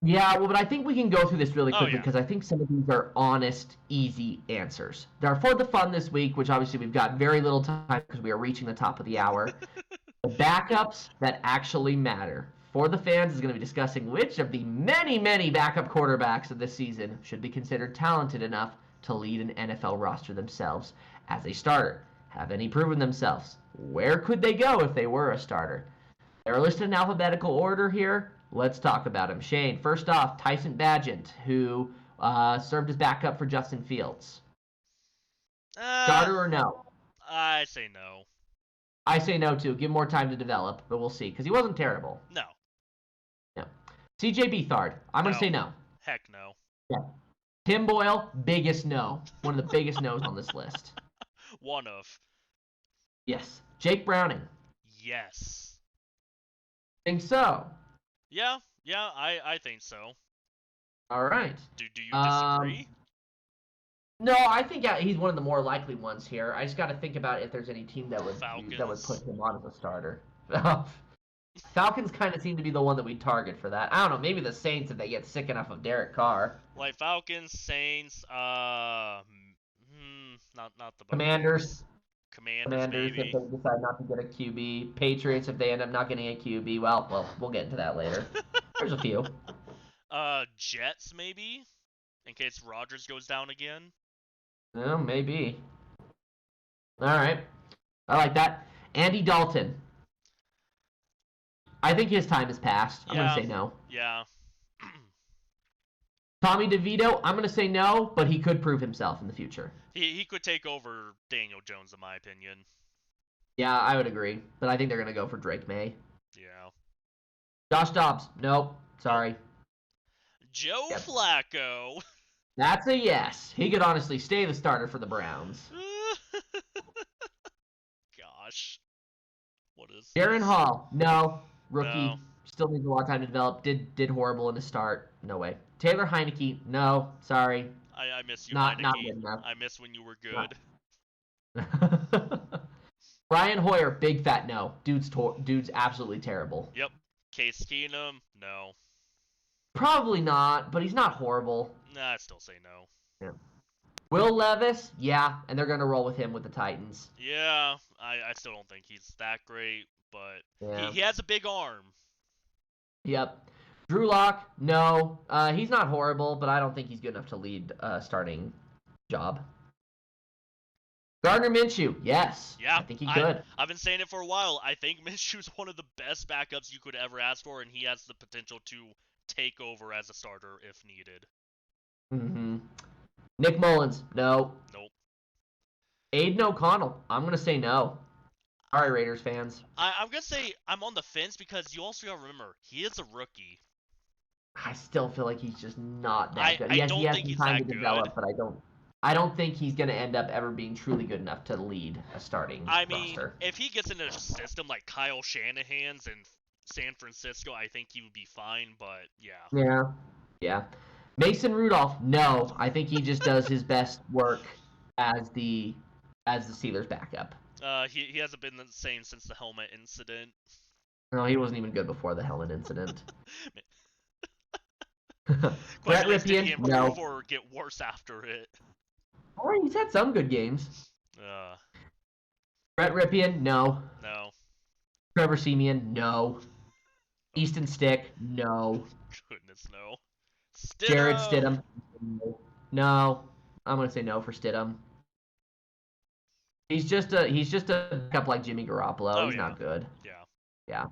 B: Yeah, well, but I think we can go through this really quickly
A: yeah.
B: because I think some of these are honest, easy answers. There are for the fun this week, which obviously we've got very little time because we are reaching the top of the hour. The backups that actually matter. For the fans is going to be discussing which of the many, many backup quarterbacks of this season should be considered talented enough to lead an NFL roster themselves as a starter. Have any proven themselves? Where could they go if they were a starter? They're listed in alphabetical order here. Let's talk about him. Shane, first off, Tyson Bagent, who served as backup for Justin Fields. Starter or no?
A: I say no.
B: I say no, too. Give him more time to develop, but we'll see, because he wasn't terrible.
A: No.
B: No. CJ Beathard, I'm going to say no.
A: Heck no.
B: Yeah. Tim Boyle, biggest no. One of the biggest no's on this list.
A: One of.
B: Yes. Jake Browning.
A: Yes.
B: Think so?
A: Yeah, I think so.
B: All right.
A: Do you disagree?
B: No, I think he's one of the more likely ones here. I just got to think about if there's any team that would put him on as a starter. Falcons kind of seem to be the one that we target for that. I don't know, maybe the Saints if they get sick enough of Derek Carr.
A: Like Falcons, Saints, not the
B: Commanders.
A: Commanders maybe.
B: If they decide not to get a QB. Patriots if they end up not getting a QB. Well, we'll get into that later. There's a few.
A: Jets maybe, in case Rodgers goes down again.
B: Well, maybe. All right, I like that. Andy Dalton. I think his time has passed. I'm gonna say no.
A: Yeah.
B: Tommy DeVito, I'm going to say no, but he could prove himself in the future.
A: He could take over Daniel Jones, in my opinion.
B: Yeah, I would agree. But I think they're going to go for Drake May.
A: Yeah.
B: Josh Dobbs, nope. Sorry.
A: Joe Flacco.
B: That's a yes. He could honestly stay the starter for the Browns.
A: Gosh. What is
B: Darren Hall, no. Rookie.
A: No.
B: Still needs a lot of time to develop. Did horrible in the start. No way. Taylor Heineke, no. Sorry.
A: I miss you,
B: not
A: Heineke.
B: Not good enough.
A: I miss when you were good.
B: Brian Hoyer, big fat no. Dude's absolutely terrible.
A: Yep. Case Keenum, no.
B: Probably not, but he's not horrible.
A: Nah, I'd still say no.
B: Yeah. Will Levis, yeah, and they're going to roll with him with the Titans.
A: Yeah, I still don't think he's that great, but he has a big arm.
B: Yep. Drew Lock, no. He's not horrible, but I don't think he's good enough to lead a starting job. Gardner Minshew, yes.
A: Yeah,
B: I think he could.
A: I've been saying it for a while. I think Minshew's one of the best backups you could ever ask for, and he has the potential to take over as a starter if needed.
B: Mm-hmm. Nick Mullins, no.
A: Nope.
B: Aiden O'Connell, I'm going to say no. Sorry, Raiders fans.
A: I'm going to say I'm on the fence because you also got to remember, he is a rookie.
B: I still feel like he's just not that good.
A: Yes,
B: he has some time to develop, but I don't think he's going to end up ever being truly good enough to lead a starting roster.
A: If he gets into a system like Kyle Shanahan's in San Francisco, I think he would be fine, but yeah.
B: Yeah. Mason Rudolph, no. I think he just does his best work as the Steelers backup.
A: He hasn't been the same since the helmet incident.
B: No, he wasn't even good before the helmet incident.
A: Brett Ripien, did he improve or get worse after it?
B: Oh, he's had some good games. Brett Ripien, no.
A: No.
B: Trevor Siemian, no. Easton Stick, no.
A: Goodness, no.
B: Jared Stidham, no. I'm gonna say no for Stidham. He's just a backup like Jimmy Garoppolo. He's not good. Yeah.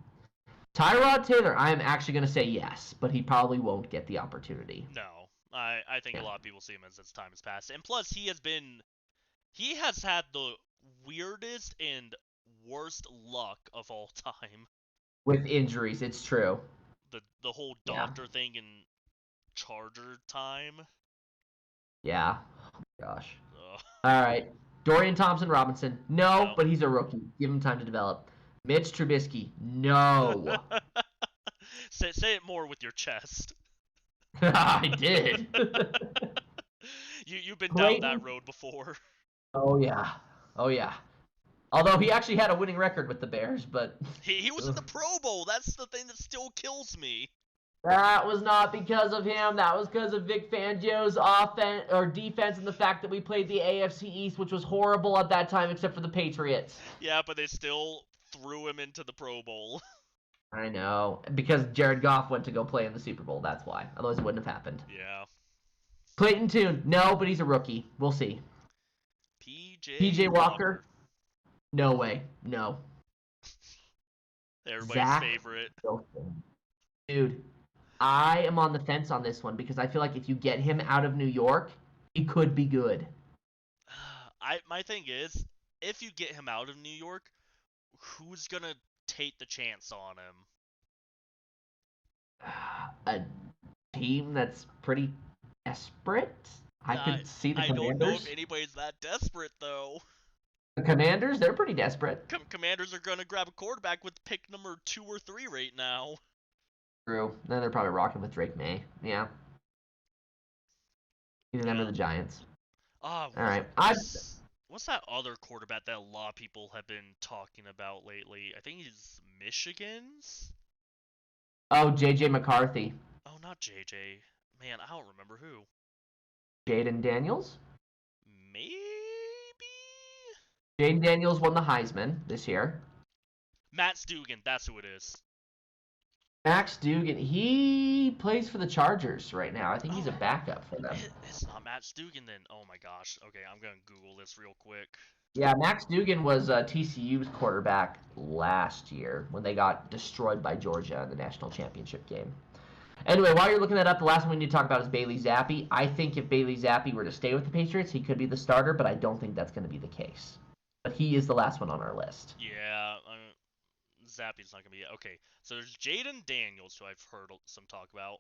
B: Tyrod Taylor, I am actually gonna say yes, but he probably won't get the opportunity.
A: No, I think a lot of people see him as time has passed, and plus he has had the weirdest and worst luck of all time.
B: With injuries, it's true.
A: The whole
B: Yeah.
A: doctor thing in Charger time.
B: Yeah. Oh my gosh.
A: Ugh.
B: All right. Dorian Thompson-Robinson. No,
A: No.
B: but he's a rookie. Give him time to develop. Mitch Trubisky. No.
A: Say it more with your chest.
B: I did.
A: You've been down
B: Clayton.
A: that road before.
B: Oh yeah. Oh yeah. Although he actually had a winning record with the Bears, but
A: He was in the Pro Bowl. That's the thing that still kills me.
B: that was not because of him. That was because of Vic Fangio's offense or defense and the fact that we played the AFC East, which was horrible at that time, except for the Patriots.
A: Yeah, but they still threw him into the Pro Bowl.
B: I know. Because Jared Goff went to go play in the Super Bowl, that's why. Otherwise it wouldn't have happened.
A: Yeah.
B: Clayton Tune, no, but he's a rookie. We'll see.
A: PJ
B: Walker? No way. No.
A: Everybody's
B: Zach
A: favorite.
B: Wilson. Dude, I am on the fence on this one because I feel like if you get him out of New York, he could be good.
A: My thing is, if you get him out of New York, who's gonna take the chance on him?
B: A team that's pretty desperate? I could see the Commanders.
A: I don't know if anybody's that desperate, though.
B: The Commanders, they're pretty desperate.
A: Commanders are gonna grab a quarterback with pick number 2 or 3 right now.
B: True. Then they're probably rocking with Drake May. Yeah. Either them or the Giants.
A: All
B: right.
A: What's that other quarterback that a lot of people have been talking about lately? I think he's Michigan's.
B: Oh, J.J. McCarthy.
A: Oh, not JJ. Man, I don't remember who.
B: Jaden Daniels?
A: Maybe?
B: Jaden Daniels won the Heisman this year.
A: Matt Stugan, that's who it is.
B: Max Dugan, he plays for the Chargers right now. I think he's a backup for them.
A: It's not Matt Stugan then. Oh my gosh. Okay, I'm gonna Google this real quick.
B: Yeah, Max Dugan was TCU's quarterback last year when they got destroyed by Georgia in the national championship game. Anyway, while you're looking that up, the last one we need to talk about is Bailey Zappi. I think if Bailey Zappi were to stay with the Patriots, he could be the starter, but I don't think that's going to be the case. But he is the last one on our list.
A: Yeah, Zappi's not gonna be okay. So there's Jaden Daniels, who I've heard some talk about.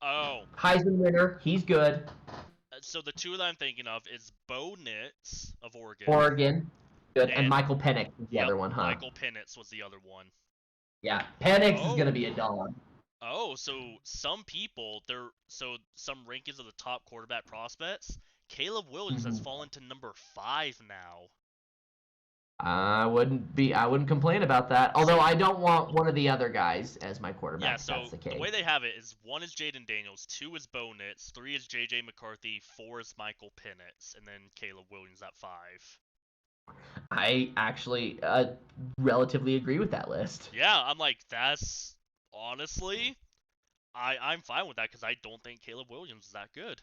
A: Oh,
B: Heisman winner, he's good.
A: So the two that I'm thinking of is Bo Nix of Oregon.
B: Oregon, good, and Michael Penix is the other one, huh?
A: Michael Penix was the other one.
B: Yeah, Penix is gonna be a dog.
A: Oh, so some people, some rankings of the top quarterback prospects, Caleb Williams has fallen to number 5 now.
B: I wouldn't complain about that. Although I don't want one of the other guys as my quarterback.
A: Yeah, so
B: that's the case.
A: The way they have it is 1 is Jaden Daniels, 2 is Bo Nix, 3 is JJ McCarthy, 4 is Michael Penix, and then Caleb Williams at 5.
B: I actually relatively agree with that list.
A: Yeah, I'm like, that's honestly, I'm fine with that because I don't think Caleb Williams is that good.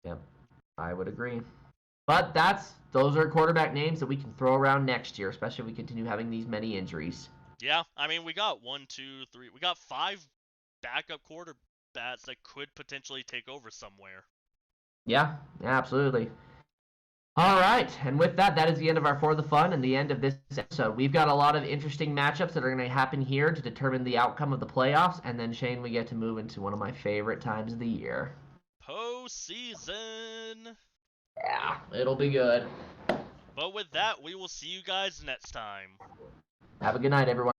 B: Yep, I would agree. But those are quarterback names that we can throw around next year, especially if we continue having these many injuries.
A: Yeah, I mean, we got 5 backup quarterbacks that could potentially take over somewhere.
B: Yeah, absolutely. All right, and with that, that is the end of our For the Fun and the end of this episode. We've got a lot of interesting matchups that are going to happen here to determine the outcome of the playoffs, and then, Shane, we get to move into one of my favorite times of the year.
A: Postseason!
B: Yeah, it'll be good.
A: But with that, we will see you guys next time.
B: Have a good night, everyone.